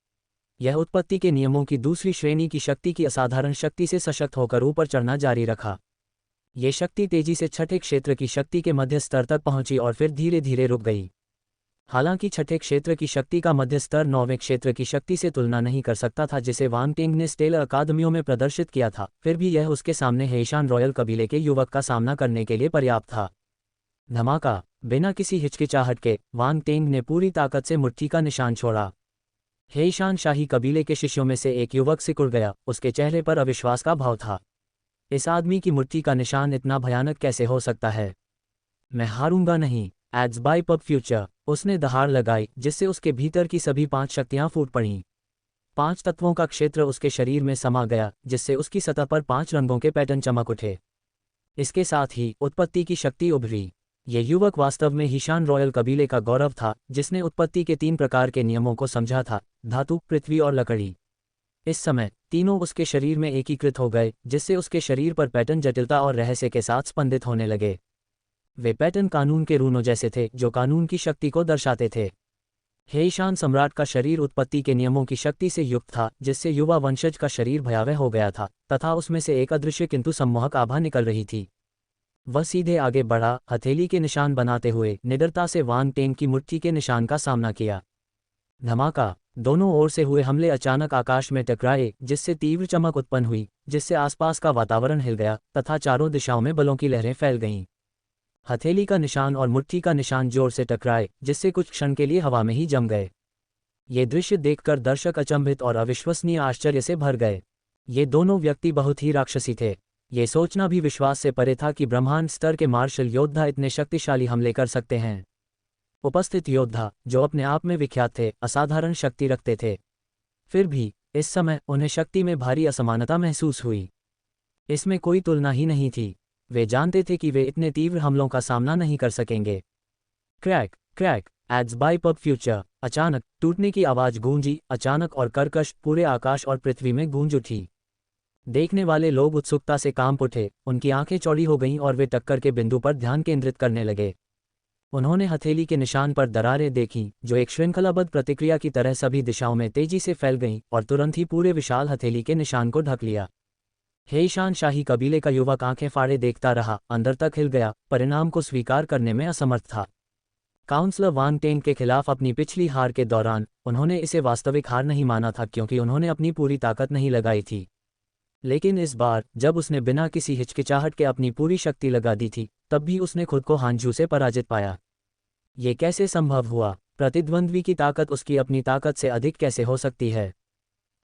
यह उत्पत्ति के नियमों की दूसरी श्रेणी की शक्ति की असाधारण शक्ति से सशक्त होकर ऊपर चढ़ना जारी रखा। ये शक्ति तेजी से 6ठे क्षेत्र की शक्ति के मध्य स्तर तक पहुंची और फिर धीरे धीरे रुक गई। हालांकि छठे क्षेत्र की शक्ति का मध्य स्तर 9वें क्षेत्र की शक्ति से तुलना नहीं कर सकता था जिसे वांग टेंग ने स्टेलर अकादमियों में प्रदर्शित किया था, फिर भी यह उसके सामने हेईशान रॉयल कबीले के युवक का सामना करने के लिए पर्याप्त था। धमाका। बिना किसी हिचकिचाहट के वांग टेंग ने पूरी ताकत से मुट्ठी का निशान छोड़ा। हेईशान शाही कबीले के शिष्यों में से एक युवक सिकुड़ गया, उसके चेहरे पर अविश्वास का भाव था। इस आदमी की मुट्ठी का निशान इतना भयानक कैसे हो सकता है? मैं हारूंगा नहीं। Ads by Pub Future. उसने दहाड़ लगाई जिससे उसके भीतर की सभी 5 शक्तियां फूट पड़ीं। 5 तत्वों का क्षेत्र उसके शरीर में समा गया जिससे उसकी सतह पर 5 रंगों के पैटर्न चमक उठे। इसके साथ ही उत्पत्ति की शक्ति उभरी। ये युवक वास्तव में हीशान रॉयल कबीले का गौरव था जिसने उत्पत्ति के 3 प्रकार के नियमों को समझा था, धातु, पृथ्वी और लकड़ी। इस समय तीनों उसके शरीर में एकीकृत हो गए जिससे उसके शरीर पर पैटर्न जटिलता और रहस्य के साथ स्पंदित होने लगे। वे पैटर्न कानून के रूनों जैसे थे जो कानून की शक्ति को दर्शाते थे। हेईशान सम्राट का शरीर उत्पत्ति के नियमों की शक्ति से युक्त था जिससे युवा वंशज का शरीर भयावह हो गया था तथा उसमें से एक अदृश्य किंतु सम्मोहक आभा निकल रही थी। वह सीधे आगे बढ़ा, हथेली के निशान बनाते हुए निडरता से वांग टेंग की मुट्ठी के निशान का सामना किया। धमाका। दोनों ओर से हुए हमले अचानक आकाश में टकराए जिससे तीव्र चमक उत्पन्न हुई जिससे आसपास का वातावरण हिल गया तथा चारों दिशाओं में बलों की लहरें फैल गईं। हथेली का निशान और मुट्ठी का निशान जोर से टकराए जिससे कुछ क्षण के लिए हवा में ही जम गए। ये दृश्य देखकर दर्शक अचंभित और अविश्वसनीय आश्चर्य से भर गए। ये दोनों व्यक्ति बहुत ही राक्षसी थे। ये सोचना भी विश्वास से परे था कि ब्रह्मांड स्तर के मार्शल योद्धा इतने शक्तिशाली हमले कर सकते हैं। उपस्थित योद्धा, जो अपने आप में विख्यात थे, असाधारण शक्ति रखते थे। फिर भी इस समय उन्हें शक्ति में भारी असमानता महसूस हुई। इसमें कोई तुलना ही नहीं थी। वे जानते थे कि वे इतने तीव्र हमलों का सामना नहीं कर सकेंगे। Crack crack. Ads by Pub Future. अचानक टूटने की आवाज गूंजी, अचानक और कर्कश, पूरे आकाश और पृथ्वी में गूंज उठी। देखने वाले लोग उत्सुकता से कांप उठे, उनकी आंखें चौड़ी हो गईं और वे टक्कर के बिंदु पर ध्यान केंद्रित करने लगे। उन्होंने हथेली के निशान पर दरारें देखीं जो एक श्रृंखलाबद्ध प्रतिक्रिया की तरह सभी दिशाओं में तेजी से फैल गईं और तुरंत ही पूरे विशाल हथेली के निशान को ढक लिया। हेईशान शाही कबीले का युवक आंखें फाड़े देखता रहा, अंदर तक हिल गया, परिणाम को स्वीकार करने में असमर्थ था। काउंसलर वांग टेंग के खिलाफ अपनी पिछली हार के दौरान उन्होंने इसे वास्तविक हार नहीं माना था क्योंकि उन्होंने अपनी पूरी ताकत नहीं लगाई थी। लेकिन इस बार जब उसने बिना किसी हिचकिचाहट के अपनी पूरी शक्ति लगा दी थी, तब भी उसने खुद को हांझू से पराजित पाया। ये कैसे संभव हुआ? प्रतिद्वंद्वी की ताकत उसकी अपनी ताकत से अधिक कैसे हो सकती है?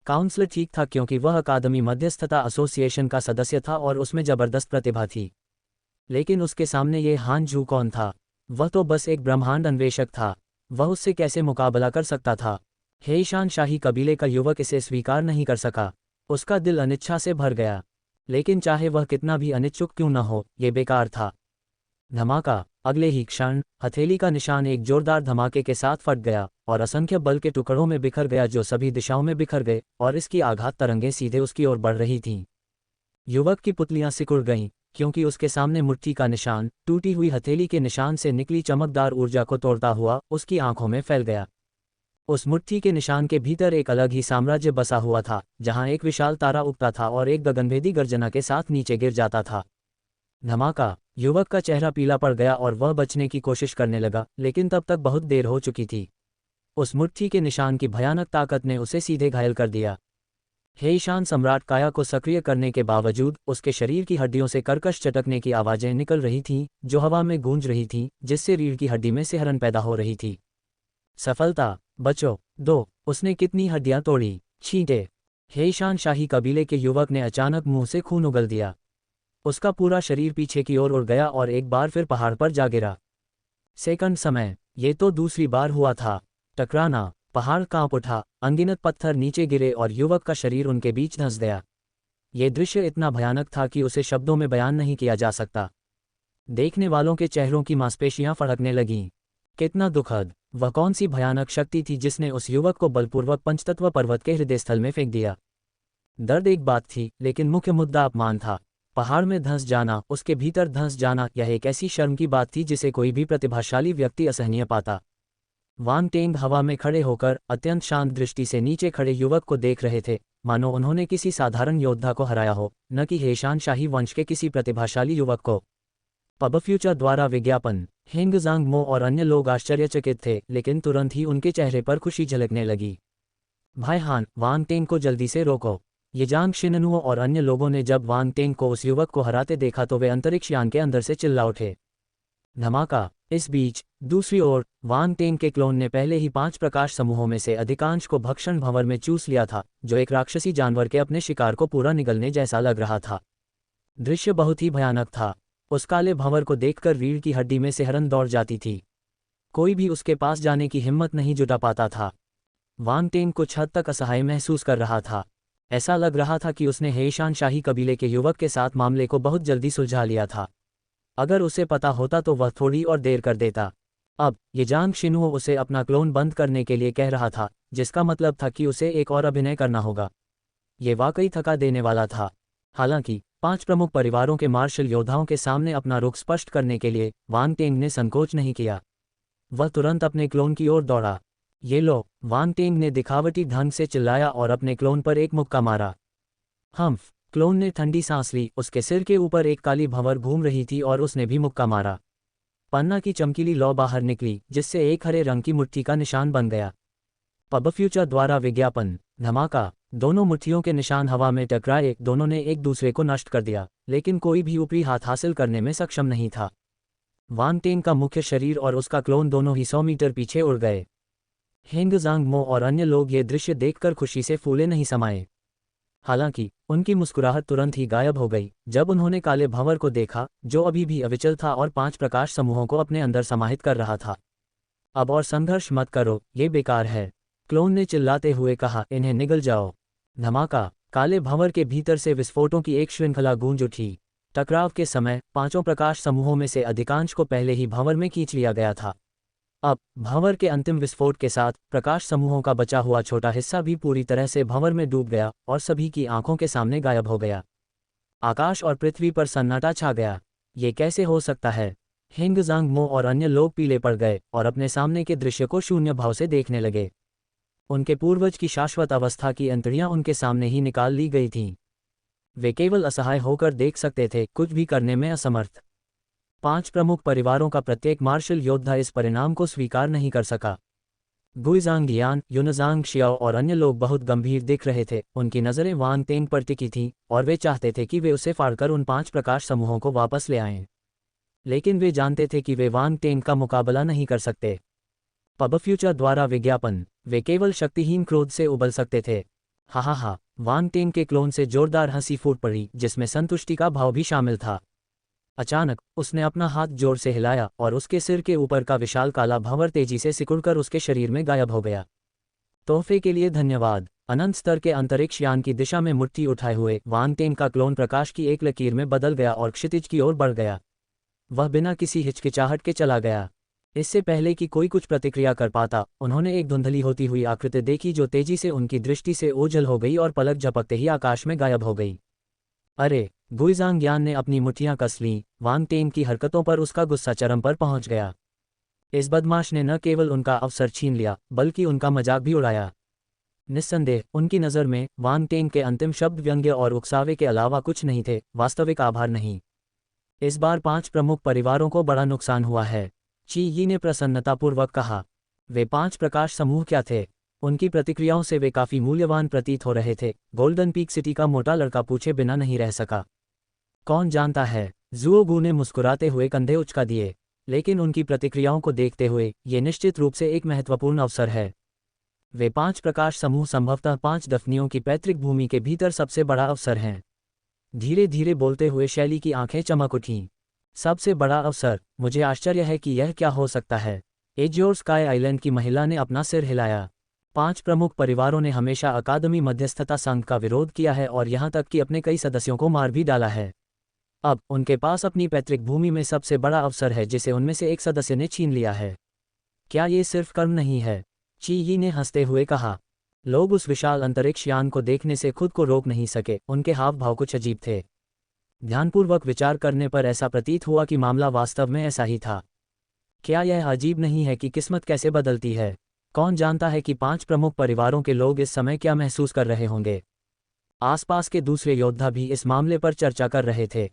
काउंसलर ठीक था क्योंकि वह अकादमी मध्यस्थता एसोसिएशन का सदस्य था और उसमें जबरदस्त प्रतिभा थी। लेकिन उसके सामने ये हांझू कौन था? वह तो बस एक ब्रह्मांड अन्वेषक था। वह उससे कैसे मुकाबला कर सकता था? हेईशान शाही कबीले का युवक इसे स्वीकार नहीं कर सका। उसका दिल अनिच्छा से भर गया। लेकिन चाहे वह कितना भी अनिच्छुक क्यों न हो, ये बेकार था। धमाका। अगले ही क्षण हथेली का निशान एक जोरदार धमाके के साथ फट गया और असंख्य बल के टुकड़ों में बिखर गया जो सभी दिशाओं में बिखर गए और इसकी आघात तरंगें सीधे उसकी ओर बढ़ रही थीं। युवक की पुतलियां सिकुड़ गईं क्योंकि उसके सामने मुट्ठी का निशान टूटी हुई हथेली के निशान से निकली चमकदार ऊर्जा को तोड़ता हुआ उसकी आंखों में फैल गया। उस मुट्ठी के निशान के भीतर एक अलग ही साम्राज्य बसा हुआ था जहां एक विशाल तारा उगता था और एक गगनभेदी गर्जना के साथ नीचे गिर जाता था। धमाका। युवक का चेहरा पीला पड़ गया और वह बचने की कोशिश करने लगा, लेकिन तब तक बहुत देर हो चुकी थी। उस मुट्ठी के निशान की भयानक ताकत ने उसे सीधे घायल कर दिया। हेईशान सम्राट काया को सक्रिय करने के बावजूद उसके शरीर की हड्डियों से कर्कश चटकने की आवाजें निकल रही थीं जो हवा में गूंज रही थीं जिससे रीढ़ की हड्डी में सिहरन पैदा हो रही थी। सफलता। बचो। दो। उसने कितनी हड्डियां तोड़ी? छींटे। हेईशान शाही कबीले के युवक ने अचानक मुंह से खून उगल दिया। उसका पूरा शरीर पीछे की ओर उड़ गया और एक बार फिर पहाड़ पर जा गिरा। सेकंड समय। ये तो दूसरी बार हुआ था। टकराना। पहाड़ कांप उठा, अनगिनत पत्थर नीचे गिरे और युवक का शरीर उनके बीच धंस गया। ये दृश्य इतना भयानक था कि उसे शब्दों में बयान नहीं किया जा सकता। देखने वालों के चेहरों की मांसपेशियां फड़कने लगीं। कितना दुखद। वह कौन सी भयानक शक्ति थी जिसने उस युवक को बलपूर्वक पंचतत्व पर्वत के हृदयस्थल में फेंक दिया? दर्द एक बात थी, लेकिन मुख्य मुद्दा अपमान था। पहाड़ में धंस जाना, उसके भीतर धंस जाना, यह एक ऐसी शर्म की बात थी जिसे कोई भी प्रतिभाशाली व्यक्ति असहनीय पाता। वांग टेंग हवा में खड़े होकर अत्यंत शांत दृष्टि से नीचे खड़े युवक को देख रहे थे, मानो उन्होंने किसी साधारण योद्धा को हराया हो, न कि हेईशान शाही वंश के किसी प्रतिभाशाली युवक को। पब फ्यूचर द्वारा विज्ञापन। हेंग जांग मो और अन्य लोग आश्चर्यचकित थे, लेकिन तुरंत ही उनके चेहरे पर खुशी झलकने लगी। भाई हान, वांग टेंग को जल्दी से रोको। ये जांग शिननुओ और अन्य लोगों ने जब वांग टेंग को उस युवक को हराते देखा तो वे अंतरिक्ष यान के अंदर से चिल्ला उठे। धमाका। इस बीच दूसरी ओर वांग टेंग के क्लोन ने पहले ही 5 प्रकाश समूहों में से अधिकांश को भक्षण भंवर में चूस लिया था, जो एक राक्षसी जानवर के अपने शिकार को पूरा निगलने जैसा लग रहा था। दृश्य बहुत ही भयानक था। उस काले भंवर को देखकर रीढ़ की हड्डी में सिहरन दौड़ जाती थी। कोई भी उसके पास जाने की हिम्मत नहीं जुटा पाता था। वांग टेंग कुछ हद तक असहाय महसूस कर रहा था। ऐसा लग रहा था कि उसने हेशान शाही कबीले के युवक के साथ मामले को बहुत जल्दी सुलझा लिया था। अगर उसे पता होता तो वह थोड़ी और देर कर देता। अब ये जांग शिनुओ उसे अपना क्लोन बंद करने के लिए कह रहा था, जिसका मतलब था कि उसे एक और अभिनय करना होगा। ये वाकई थका देने वाला था। हालांकि 5 प्रमुख परिवारों के मार्शल योद्धाओं के सामने अपना रुख स्पष्ट करने के लिए वांग टेंग ने संकोच नहीं किया। वह तुरंत अपने क्लोन की ओर दौड़ा। ये लो, वांग टेंग ने दिखावटी ढंग से चिल्लाया और अपने क्लोन पर एक मुक्का मारा। हम्फ। क्लोन ने ठंडी सांस ली। उसके सिर के ऊपर एक काली भंवर घूम रही थी और उसने भी मुक्का मारा। पन्ना की चमकीली लौ बाहर निकली, जिससे एक हरे रंग की मुट्ठी का निशान बन गया। पब फ्यूचर द्वारा विज्ञापन। धमाका। दोनों मुट्ठियों के निशान हवा में टकराए। दोनों ने एक दूसरे को नष्ट कर दिया, लेकिन कोई भी ऊपरी हाथ हासिल करने में सक्षम नहीं था। वांग टेंग का मुख्य शरीर और उसका क्लोन दोनों ही 100 मीटर पीछे उड़ गए। हेंग जांग मो और अन्य लोग ये दृश्य देखकर खुशी से फूले नहीं समाये। हालांकि उनकी मुस्कुराहट तुरंत ही गायब हो गई जब उन्होंने काले भंवर को देखा, जो अभी भी अविचल था और 5 प्रकाश समूहों को अपने अंदर समाहित कर रहा था। अब और संघर्ष मत करो, ये बेकार है, क्लोन ने चिल्लाते हुए कहा। इन्हें निगल जाओ। धमाका। काले भंवर के भीतर से विस्फोटों की एक श्रृंखला गूंज उठी। टकराव के समय 5 प्रकाश समूहों में से अधिकांश को पहले ही भंवर में खींच लिया गया था। अब भंवर के अंतिम विस्फोट के साथ प्रकाश समूहों का बचा हुआ छोटा हिस्सा भी पूरी तरह से भंवर में डूब गया और सभी की आंखों के सामने गायब हो गया। आकाश और पृथ्वी पर सन्नाटा छा गया। ये कैसे हो सकता है? हेंग जांग मो और अन्य लोग पीले पड़ गए और अपने सामने के दृश्य को शून्य भाव से देखने लगे। उनके पूर्वज की शाश्वत अवस्था की अंतड़ियां उनके सामने ही निकाल ली गई थीं। वे केवल असहाय होकर देख सकते थे, कुछ भी करने में असमर्थ। 5 प्रमुख परिवारों का प्रत्येक मार्शल योद्धा इस परिणाम को स्वीकार नहीं कर सका। गुइजांग यान, युनजांग शियाओ और अन्य लोग बहुत गंभीर दिख रहे थे। उनकी नज़रें वांग टेंग पर टिकी थीं और वे चाहते थे कि वे उसे फाड़कर उन 5 प्रकाश समूहों को वापस ले आएं। लेकिन वे जानते थे कि वे वांग टेंग का मुकाबला नहीं कर सकते। पब फ्यूचर द्वारा विज्ञापन। वे केवल शक्तिहीन क्रोध से उबल सकते थे। हा हा हा। वांग टेंग के क्लोन से जोरदार हंसी फूट पड़ी, जिसमें संतुष्टि का भाव भी शामिल था। अचानक उसने अपना हाथ जोर से हिलाया और उसके सिर के ऊपर का विशाल काला भंवर तेजी से सिकुड़कर उसके शरीर में गायब हो गया। तोहफे के लिए धन्यवाद। अनंत स्तर के अंतरिक्ष यान की दिशा में मुट्ठी उठाए हुए वांग टेंग का क्लोन प्रकाश की एक लकीर में बदल गया और क्षितिज की ओर बढ़ गया। वह बिना किसी हिचकिचाहट के चला गया। इससे पहले कि कोई कुछ प्रतिक्रिया कर पाता, उन्होंने एक धुंधली होती हुई आकृति देखी जो तेजी से उनकी दृष्टि से ओझल हो गई और पलक झपकते ही आकाश में गायब हो गई। अरे! गुइजांग यान ने अपनी मुट्ठियां कस लीं। वांग टेंग की हरकतों पर उसका गुस्सा चरम पर पहुंच गया। इस बदमाश ने न केवल उनका अवसर छीन लिया, बल्कि उनका मजाक भी उड़ाया। निस्संदेह उनकी नज़र में वांग टेंग के अंतिम शब्द व्यंग्य और उकसावे के अलावा कुछ नहीं थे, वास्तविक आभार नहीं। इस बार 5 प्रमुख परिवारों को बड़ा नुकसान हुआ है, ची यी ने प्रसन्नतापूर्वक कहा। वे 5 प्रकाश समूह क्या थे? उनकी प्रतिक्रियाओं से वे काफी मूल्यवान प्रतीत हो रहे थे। गोल्डन पीक सिटी का मोटा लड़का पूछे बिना नहीं रह सका। कौन जानता है? जुओगू ने मुस्कुराते हुए कंधे उचका दिए। लेकिन उनकी प्रतिक्रियाओं को देखते हुए ये निश्चित रूप से एक महत्वपूर्ण अवसर है। वे 5 प्रकाश समूह संभवतः 5 दफनियों की पैतृक भूमि के भीतर सबसे बड़ा अवसर हैं। धीरे धीरे बोलते हुए शैली की आंखें चमक उठीं। सबसे बड़ा अवसर? मुझे आश्चर्य है कि यह क्या हो सकता है। एज्योर स्काई आइलैंड की महिला ने अपना सिर हिलाया। 5 प्रमुख परिवारों ने हमेशा अकादमी मध्यस्थता संघ का विरोध किया है और यहाँ तक कि अपने कई सदस्यों को मार भी डाला है। अब उनके पास अपनी पैतृक भूमि में सबसे बड़ा अवसर है जिसे उनमें से एक सदस्य ने छीन लिया है। क्या ये सिर्फ कर्म नहीं है? ची यी ने हंसते हुए कहा। लोग उस विशाल अंतरिक्ष यान को देखने से खुद को रोक नहीं सके। उनके हाव भाव कुछ अजीब थे। ध्यानपूर्वक विचार करने पर ऐसा प्रतीत हुआ कि मामला वास्तव में ऐसा ही था। क्या यह अजीब नहीं है कि किस्मत कैसे बदलती है? कौन जानता है कि 5 प्रमुख परिवारों के लोग इस समय क्या महसूस कर रहे होंगे। आसपास के दूसरे योद्धा भी इस मामले पर चर्चा कर रहे थे।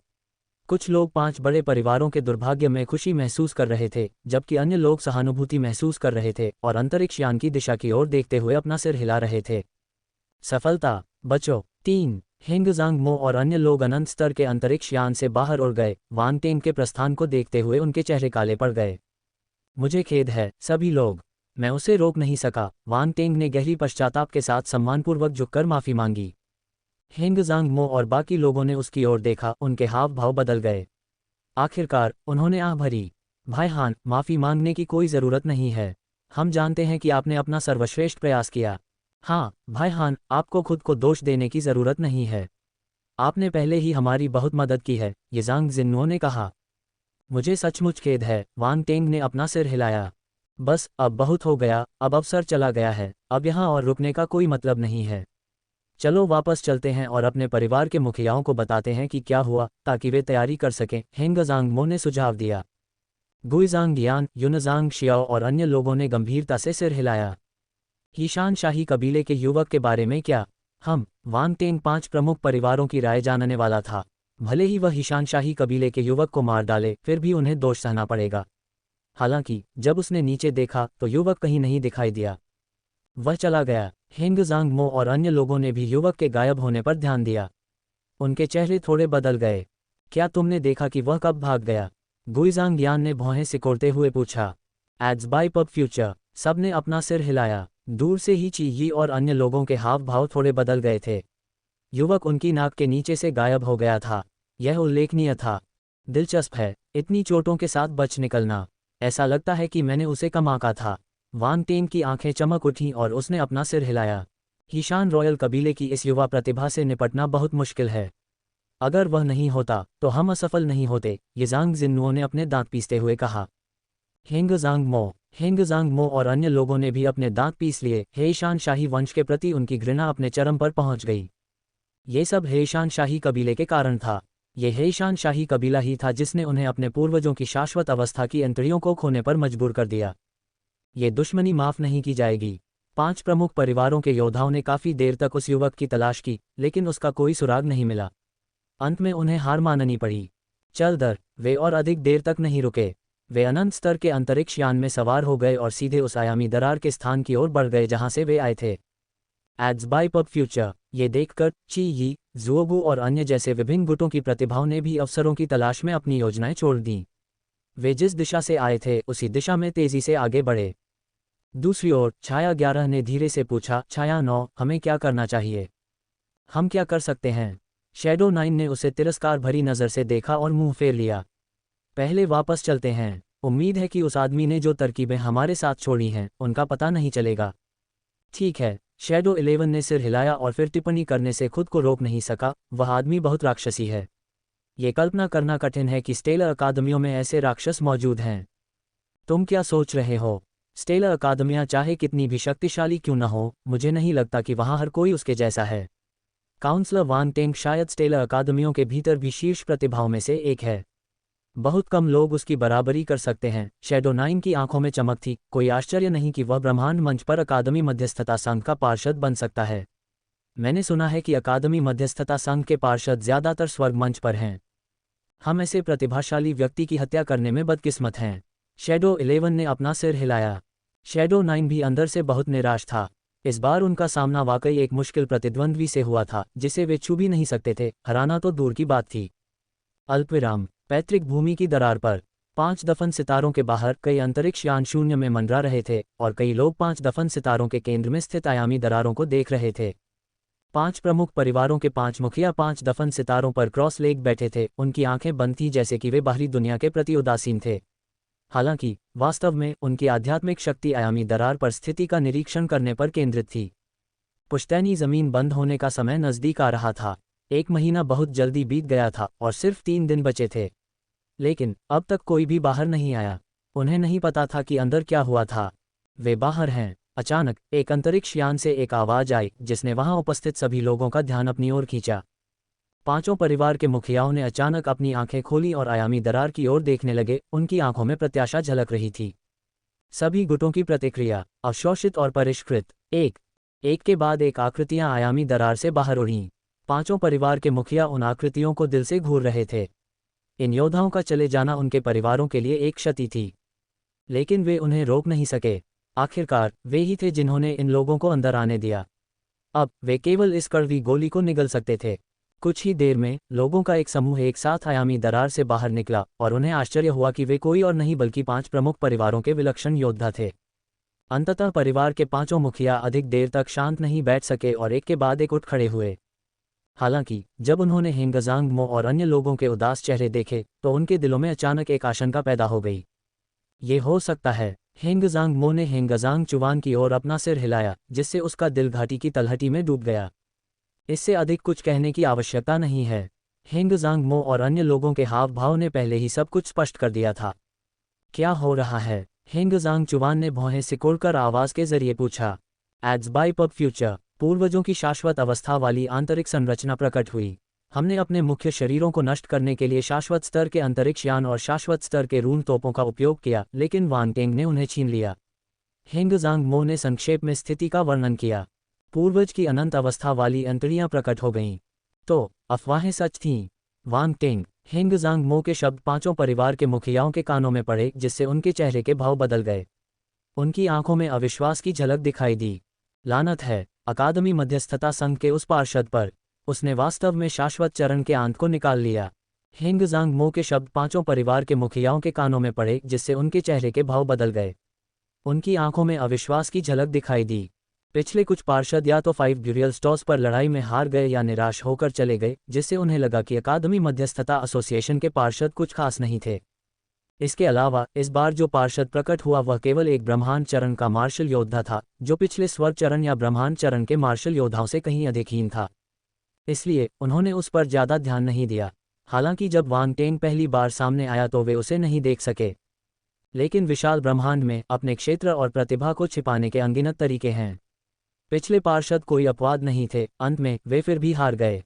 कुछ लोग 5 बड़े परिवारों के दुर्भाग्य में खुशी महसूस कर रहे थे, जबकि अन्य लोग सहानुभूति महसूस कर रहे थे और अंतरिक्ष यान की दिशा की ओर देखते हुए अपना सिर हिला रहे थे। सफलता। बचो। 3 हिंग ज़ांग मो और अन्य लोग अनंत स्तर के अंतरिक्ष यान से बाहर उड़ गए। वांग टेंग के प्रस्थान को देखते हुए उनके चेहरे काले पड़ गए। मुझे खेद है, सभी लोग। मैं उसे रोक नहीं सका। वांग टेंग ने गहरी पश्चाताप के साथ सम्मानपूर्वक झुककर माफी मांगी। हिंग ज़ांग मो और बाकी लोगों ने उसकी ओर देखा, उनके हाव भाव बदल गए। आखिरकार उन्होंने आह भरी। भाई हान, माफी मांगने की कोई जरूरत नहीं है। हम जानते हैं कि आपने अपना सर्वश्रेष्ठ प्रयास किया। हाँ भाई हान, आपको खुद को दोष देने की जरूरत नहीं है। आपने पहले ही हमारी बहुत मदद की है, ये ज़ांग जिन्नुओं ने कहा। मुझे सचमुच खेद है। वांग टेंग ने अपना सिर हिलाया। बस अब बहुत हो गया, अब अवसर चला गया है, अब यहाँ और रुकने का कोई मतलब नहीं है। चलो वापस चलते हैं और अपने परिवार के मुखियाओं को बताते हैं कि क्या हुआ, ताकि वे तैयारी कर सकें, हेंग ज़ांग मो ने सुझाव दिया। गुइज़ांग यान, युनज़ांग शियाओ और अन्य लोगों ने गंभीरता से सिर हिलाया। ईशान शाही कबीले के युवक के बारे में क्या? वांग टेंग 5 प्रमुख परिवारों की राय जानने वाला था। भले ही वह ईशान शाही कबीले के युवक को मार डाले, फिर भी उन्हें दोष सहना पड़ेगा। हालांकि जब उसने नीचे देखा तो युवक कहीं नहीं दिखाई दिया। वह चला गया। हिंग ज़ांग मो और अन्य लोगों ने भी युवक के गायब होने पर ध्यान दिया। उनके चेहरे थोड़े बदल गए। क्या तुमने देखा कि वह कब भाग गया? गुइज़ांग यान ने भौहें सिकोड़ते हुए पूछा। Ads by Pub Future. सबने अपना सिर हिलाया। दूर से ही ची यी और अन्य लोगों के हाव भाव थोड़े बदल गए थे। युवक उनकी नाक के नीचे से गायब हो गया था। यह उल्लेखनीय था। दिलचस्प है, इतनी चोटों के साथ बच निकलना। ऐसा लगता है कि मैंने उसे कम आंका था। वांग टेंग की आंखें चमक उठीं और उसने अपना सिर हिलाया। ईशान रॉयल कबीले की इस युवा प्रतिभा से निपटना बहुत मुश्किल है। अगर वह नहीं होता तो हम असफल नहीं होते, ये ज़ांग जिन्नुओं ने अपने दांत पीसते हुए कहा। हिंग ज़ांग मो और अन्य लोगों ने भी अपने दांत पीस लिए। हेईशान शाही वंश के प्रति उनकी घृणा अपने चरम पर पहुंच गई। ये सब हेईशान शाही कबीले के कारण था। ये हेईशान शाही कबीला ही था जिसने उन्हें अपने पूर्वजों की शाश्वत अवस्था की अंतड़ियों को खोने पर मजबूर कर दिया। ये दुश्मनी माफ नहीं की जाएगी। 5 प्रमुख परिवारों के योद्धाओं ने काफी देर तक उस युवक की तलाश की, लेकिन उसका कोई सुराग नहीं मिला। अंत में उन्हें हार माननी पड़ी। चल दर, वे और अधिक देर तक नहीं रुके। वे अनंत स्तर के अंतरिक्ष यान में सवार हो गए और सीधे उस आयामी दरार के स्थान की ओर बढ़ गए जहां से वे आए थे। Ads by Pub Future. ये देखकर ची यी, ज़ुओबू और अन्य जैसे विभिन्न गुटों की प्रतिभाओं ने भी अवसरों की तलाश में अपनी योजनाएं छोड़ दीं। वे जिस दिशा से आए थे उसी दिशा में तेजी से आगे बढ़े। दूसरी ओर छाया 11 ने धीरे से पूछा, छाया 9, हमें क्या करना चाहिए? हम क्या कर सकते हैं? शैडो 9 ने उसे तिरस्कार भरी नज़र से देखा और मुंह फेर लिया। पहले वापस चलते हैं। उम्मीद है कि उस आदमी ने जो तरकीबें हमारे साथ छोड़ी हैं, उनका पता नहीं चलेगा। ठीक है। शैडो 11 ने सिर हिलाया और फिर टिप्पणी करने से खुद को रोक नहीं सका। वह आदमी बहुत राक्षसी है। ये कल्पना करना कठिन है कि स्टेलर अकादमियों में ऐसे राक्षस मौजूद हैं। तुम क्या सोच रहे हो? स्टेलर अकादमियां चाहे कितनी भी शक्तिशाली क्यों न हो, मुझे नहीं लगता कि वहां हर कोई उसके जैसा है। काउंसलर वांग टेंग शायद स्टेलर अकादमियों के भीतर भी शीर्ष प्रतिभाओं में से एक है। बहुत कम लोग उसकी बराबरी कर सकते हैं। शैडो 9 की आंखों में चमक थी। कोई आश्चर्य नहीं कि वह ब्रह्मांड मंच पर अकादमी मध्यस्थता संघ का पार्षद बन सकता है। मैंने सुना है कि अकादमी मध्यस्थता संघ के पार्षद ज्यादातर स्वर्ग मंच पर हैं। हम ऐसे प्रतिभाशाली व्यक्ति की हत्या करने में बदकिस्मत हैं। शैडो 11 ने अपना सिर हिलाया। शैडो 9 भी अंदर से बहुत निराश था। इस बार उनका सामना वाकई एक मुश्किल प्रतिद्वंद्वी से हुआ था, जिसे वे छू भी नहीं सकते थे। हराना तो दूर की बात थी। अल्पविराम। पैतृक भूमि की दरार पर 5 दफन सितारों के बाहर कई अंतरिक्ष यान शून्य में मंडरा रहे थे और कई लोग 5 दफन सितारों के केंद्र में स्थित आयामी दरारों को देख रहे थे। 5 प्रमुख परिवारों के 5 मुखिया 5 दफन सितारों पर क्रॉस लेग बैठे थे। उनकी आंखें बंद थीं, जैसे कि वे बाहरी दुनिया के प्रति उदासीन थे। हालांकि वास्तव में उनकी आध्यात्मिक शक्ति आयामी दरार पर स्थिति का निरीक्षण करने पर केंद्रित थी। पुश्तैनी जमीन बंद होने का समय नजदीक आ रहा था। 1 महीना बहुत जल्दी बीत गया था और सिर्फ 3 दिन बचे थे। लेकिन अब तक कोई भी बाहर नहीं आया। उन्हें नहीं पता था कि अंदर क्या हुआ था। वे बाहर हैं। अचानक एक अंतरिक्ष यान से एक आवाज आई, जिसने वहां उपस्थित सभी लोगों का ध्यान अपनी ओर खींचा। 5 परिवार के मुखियाओं ने अचानक अपनी आंखें खोली और आयामी दरार की ओर देखने लगे। उनकी आंखों में प्रत्याशा झलक रही थी। सभी गुटों की प्रतिक्रिया अवशोषित और परिष्कृत। एक के बाद एक आकृतियां आयामी दरार से बाहर उड़ीं। 5 परिवार के मुखिया उन आकृतियों को दिल से घूर रहे थे। इन योद्धाओं का चले जाना उनके परिवारों के लिए एक क्षति थी, लेकिन वे उन्हें रोक नहीं सके। आखिरकार वे ही थे जिन्होंने इन लोगों को अंदर आने दिया। अब वे केवल इस कड़वी गोली को निगल सकते थे। कुछ ही देर में लोगों का एक समूह एक साथ आयामी दरार से बाहर निकला और उन्हें आश्चर्य हुआ कि वे कोई और नहीं बल्कि 5 प्रमुख परिवारों के विलक्षण योद्धा थे। अंततः परिवार के 5 मुखिया अधिक देर तक शांत नहीं बैठ सके और एक के बाद एक उठ खड़े हुए। हालांकि जब उन्होंने हेंगजांग मो और अन्य लोगों के उदास चेहरे देखे तो उनके दिलों में अचानक एक आशंका पैदा हो गई। ये हो सकता है। हेंगजांग मो ने हेंगजांग चुवान की ओर अपना सिर हिलाया, जिससे उसका दिल घाटी की तलहटी में डूब गया। इससे अधिक कुछ कहने की आवश्यकता नहीं है। हेंगजांग मो और अन्य लोगों के हाव भाव ने पहले ही सब कुछ स्पष्ट कर दिया था। क्या हो रहा है? हेंगजांग चुवान ने भौहें सिकोड़कर आवाज के जरिए पूछा। एड्स बाय पब फ्यूचर, पूर्वजों की शाश्वत अवस्था वाली आंतरिक संरचना प्रकट हुई। हमने अपने मुख्य शरीरों को नष्ट करने के लिए शाश्वत स्तर के अंतरिक्ष यान और शाश्वत स्तर के रून तोपों का उपयोग किया, लेकिन वांग टेंग ने उन्हें छीन लिया। हेंगजांग मो ने संक्षेप में स्थिति का वर्णन किया। पूर्वज की अनंत अवस्था वाली अंतड़ियां प्रकट हो गईं। तो अफवाहें सच थीं। वांग टेंग, हेंगजांग मो के शब्द 5 परिवार के मुखियाओं के कानों में पड़े, जिससे उनके चेहरे के भाव बदल गए। उनकी आंखों में अविश्वास की झलक दिखाई दी। लानत है अकादमी मध्यस्थता संघ के उस पार्षद पर। उसने वास्तव में शाश्वत चरण के अंत को निकाल लिया। हेंगजांग मो के शब्द 5 परिवार के मुखियाओं के कानों में पड़े, जिससे उनके चेहरे के भाव बदल गए। उनकी आंखों में अविश्वास की झलक दिखाई दी। पिछले कुछ पार्षद या तो 5 ब्यूरियल स्टॉस पर लड़ाई में हार गए या निराश होकर चले गए, जिससे उन्हें लगा कि अकादमी मध्यस्थता एसोसिएशन के पार्षद कुछ खास नहीं थे। इसके अलावा इस बार जो पार्षद प्रकट हुआ वह केवल एक ब्रह्मांड चरण का मार्शल योद्धा था, जो पिछले स्वर्ग चरण या ब्रह्मांड चरण के मार्शल योद्धाओं से कहीं अधिक हीन था। इसलिए उन्होंने उस पर ज्यादा ध्यान नहीं दिया। हालांकि जब वांग टेंग पहली बार सामने आया तो वे उसे नहीं देख सके, लेकिन विशाल ब्रह्मांड में अपने क्षेत्र और प्रतिभा को छिपाने के अनगिनत तरीके हैं। पिछले पार्षद कोई अपवाद नहीं थे। अंत में वे फिर भी हार गए।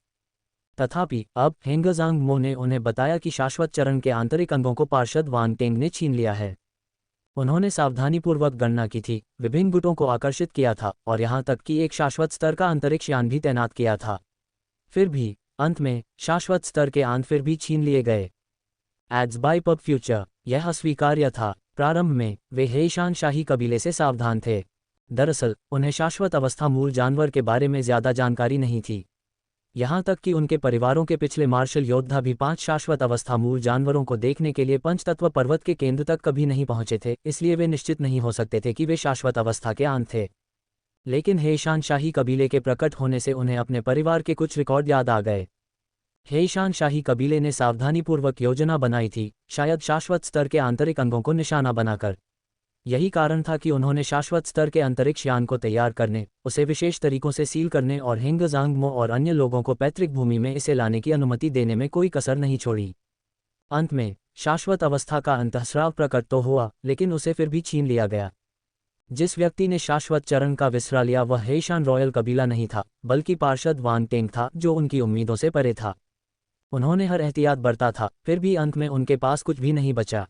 तथापि अब हेंगजांग मो ने उन्हें बताया कि शाश्वत चरण के आंतरिक अंगों को पार्षद वांग टेंग ने छीन लिया है। उन्होंने सावधानीपूर्वक गणना की थी, विभिन्न गुटों को आकर्षित किया था और यहां तक कि एक शाश्वत स्तर का अंतरिक्ष यान भी तैनात किया था। फिर भी अंत में शाश्वत स्तर के आंत फिर भी छीन लिए गए। एड्स बाय पब फ्यूचर, यह अस्वीकार्य था। प्रारंभ में वे हेईशान शाही कबीले से सावधान थे। दरअसल उन्हें शाश्वत अवस्था मूल जानवर के बारे में ज्यादा जानकारी नहीं थी। यहां तक कि उनके परिवारों के पिछले मार्शल योद्धा भी 5 शाश्वत अवस्था मूल जानवरों को देखने के लिए पंचतत्व पर्वत के केंद्र तक कभी नहीं पहुंचे थे, इसलिए वे निश्चित नहीं हो सकते थे कि वे शाश्वत अवस्था के अंत थे। लेकिन हेईशान शाही कबीले के प्रकट होने से उन्हें अपने परिवार के कुछ रिकॉर्ड याद आ गए। हेईशान शाही कबीले ने सावधानीपूर्वक योजना बनाई थी, शायद शाश्वत स्तर के आंतरिक अंगों को निशाना बनाकर। यही कारण था कि उन्होंने शाश्वत स्तर के अंतरिक्ष यान को तैयार करने, उसे विशेष तरीकों से सील करने और हेंगजांग मो और अन्य लोगों को पैतृक भूमि में इसे लाने की अनुमति देने में कोई कसर नहीं छोड़ी। अंत में शाश्वत अवस्था का अंतःस्राव प्रकट तो हुआ, लेकिन उसे फिर भी छीन लिया गया। जिस व्यक्ति ने शाश्वत चरण का विसरा लिया वह हेईशान रॉयल कबीला नहीं था, बल्कि पार्षद वांग टेंग था, जो उनकी उम्मीदों से परे था। उन्होंने हर एहतियात बरता था, फिर भी अंत में उनके पास कुछ भी नहीं बचा।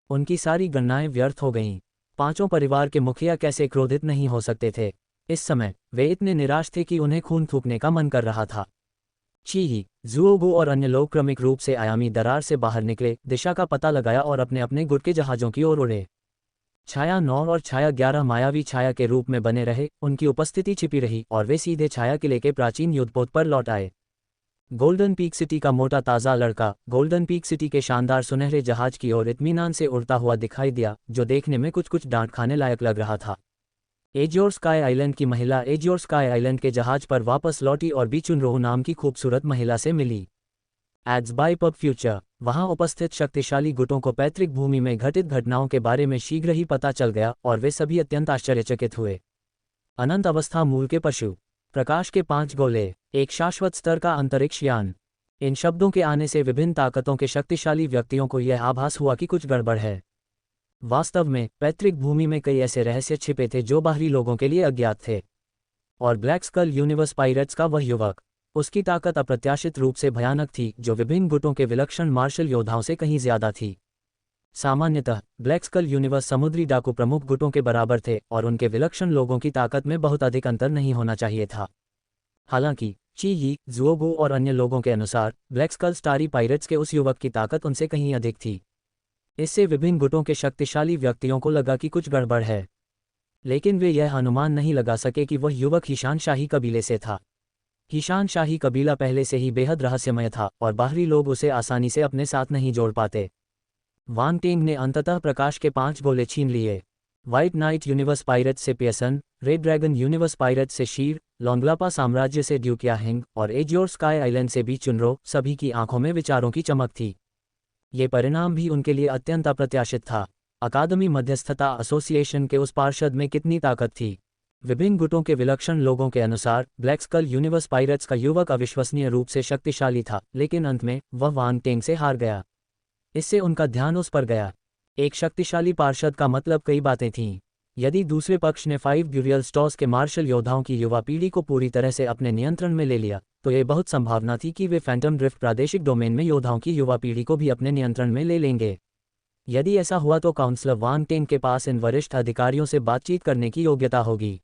उनकी सारी गणनाएं व्यर्थ हो गईं। 5 परिवार के मुखिया कैसे क्रोधित नहीं हो सकते थे? इस समय वे इतने निराश थे कि उन्हें खून थूकने का मन कर रहा था। चीही, जुओगो और अन्य लोग क्रमिक रूप से आयामी दरार से बाहर निकले, दिशा का पता लगाया और अपने अपने गुट के जहाजों की ओर उड़े। छाया 9 और छाया 11 मायावी छाया के रूप में बने रहे, उनकी उपस्थिति छिपी रही और वे सीधे छाया किले के प्राचीन युद्धपोत पर लौट आए। गोल्डन पीक सिटी का मोटा ताज़ा लड़का गोल्डन पीक सिटी के शानदार सुनहरे जहाज की ओर इत्मीनान से उड़ता हुआ दिखाई दिया, जो देखने में कुछ डांट खाने लायक लग रहा था। एज्योर स्काई आइलैंड की महिला एज्योर स्काई आइलैंड के जहाज पर वापस लौटी और बीचुनरोह नाम की खूबसूरत महिला से मिली। एड्स बाय पब फ्यूचर, वहां उपस्थित शक्तिशाली गुटों को पैतृक भूमि में घटित घटनाओं के बारे में शीघ्र ही पता चल गया और वे सभी अत्यंत आश्चर्यचकित हुए। अनंत अवस्था मूल के पशु, प्रकाश के 5 गोले, एक शाश्वत स्तर का अंतरिक्ष यान। इन शब्दों के आने से विभिन्न ताकतों के शक्तिशाली व्यक्तियों को यह आभास हुआ कि कुछ गड़बड़ है। वास्तव में पैतृक भूमि में कई ऐसे रहस्य छिपे थे जो बाहरी लोगों के लिए अज्ञात थे। और ब्लैक स्कल यूनिवर्स पायरेट्स का वह युवक, उसकी ताकत अप्रत्याशित रूप से भयानक थी, जो विभिन्न गुटों के विलक्षण मार्शल योद्धाओं से कहीं ज्यादा थी। सामान्यतः ब्लैक स्कल यूनिवर्स समुद्री डाकू प्रमुख गुटों के बराबर थे और उनके विलक्षण लोगों की ताकत में बहुत अधिक अंतर नहीं होना चाहिए था। हालांकि ची यी, जुओबू और अन्य लोगों के अनुसार ब्लैक स्कल स्टारी पायरेट्स के उस युवक की ताकत उनसे कहीं अधिक थी। इससे विभिन्न गुटों के शक्तिशाली व्यक्तियों को लगा कि कुछ गड़बड़ है, लेकिन वे यह अनुमान नहीं लगा सके कि वह युवक हिशान शाही कबीले से था। हिशान शाही कबीला पहले से ही बेहद रहस्यमय था और बाहरी लोग उसे आसानी से अपने साथ नहीं जोड़ पाते। वांग टेंग ने अंततः प्रकाश के 5 गोले छीन लिए। व्हाइट नाइट यूनिवर्स पायरेट्स से Pearson, red dragon universe pirates से शीर, लोंगलापा साम्राज्य से ड्यूकिया हिंग और एज्योर स्काई आइलैंड से भी चुनरो, सभी की आंखों में विचारों की चमक थी। ये परिणाम भी उनके लिए अत्यंत अप्रत्याशित था। अकादमी मध्यस्थता एसोसिएशन के उस पार्षद में कितनी ताकत थी। विभिन्न गुटों के विलक्षण लोगों के अनुसार ब्लैक स्कल यूनिवर्स पायरेट्स का युवक अविश्वसनीय रूप से शक्तिशाली था, लेकिन अंत में वह वांग टेंग से हार गया। इससे उनका ध्यान उस पर गया। एक शक्तिशाली पार्षद का मतलब कई बातें थीं। यदि दूसरे पक्ष ने 5 ब्यूरियल स्टॉर्स के मार्शल योद्धाओं की युवा पीढ़ी को पूरी तरह से अपने नियंत्रण में ले लिया, तो ये बहुत संभावना थी कि वे फैंटम ड्रिफ्ट प्रादेशिक डोमेन में योद्धाओं की युवा पीढ़ी को भी अपने नियंत्रण में ले लेंगे। यदि ऐसा हुआ तो काउंसलर वांग टेंग के पास इन वरिष्ठ अधिकारियों से बातचीत करने की योग्यता होगी।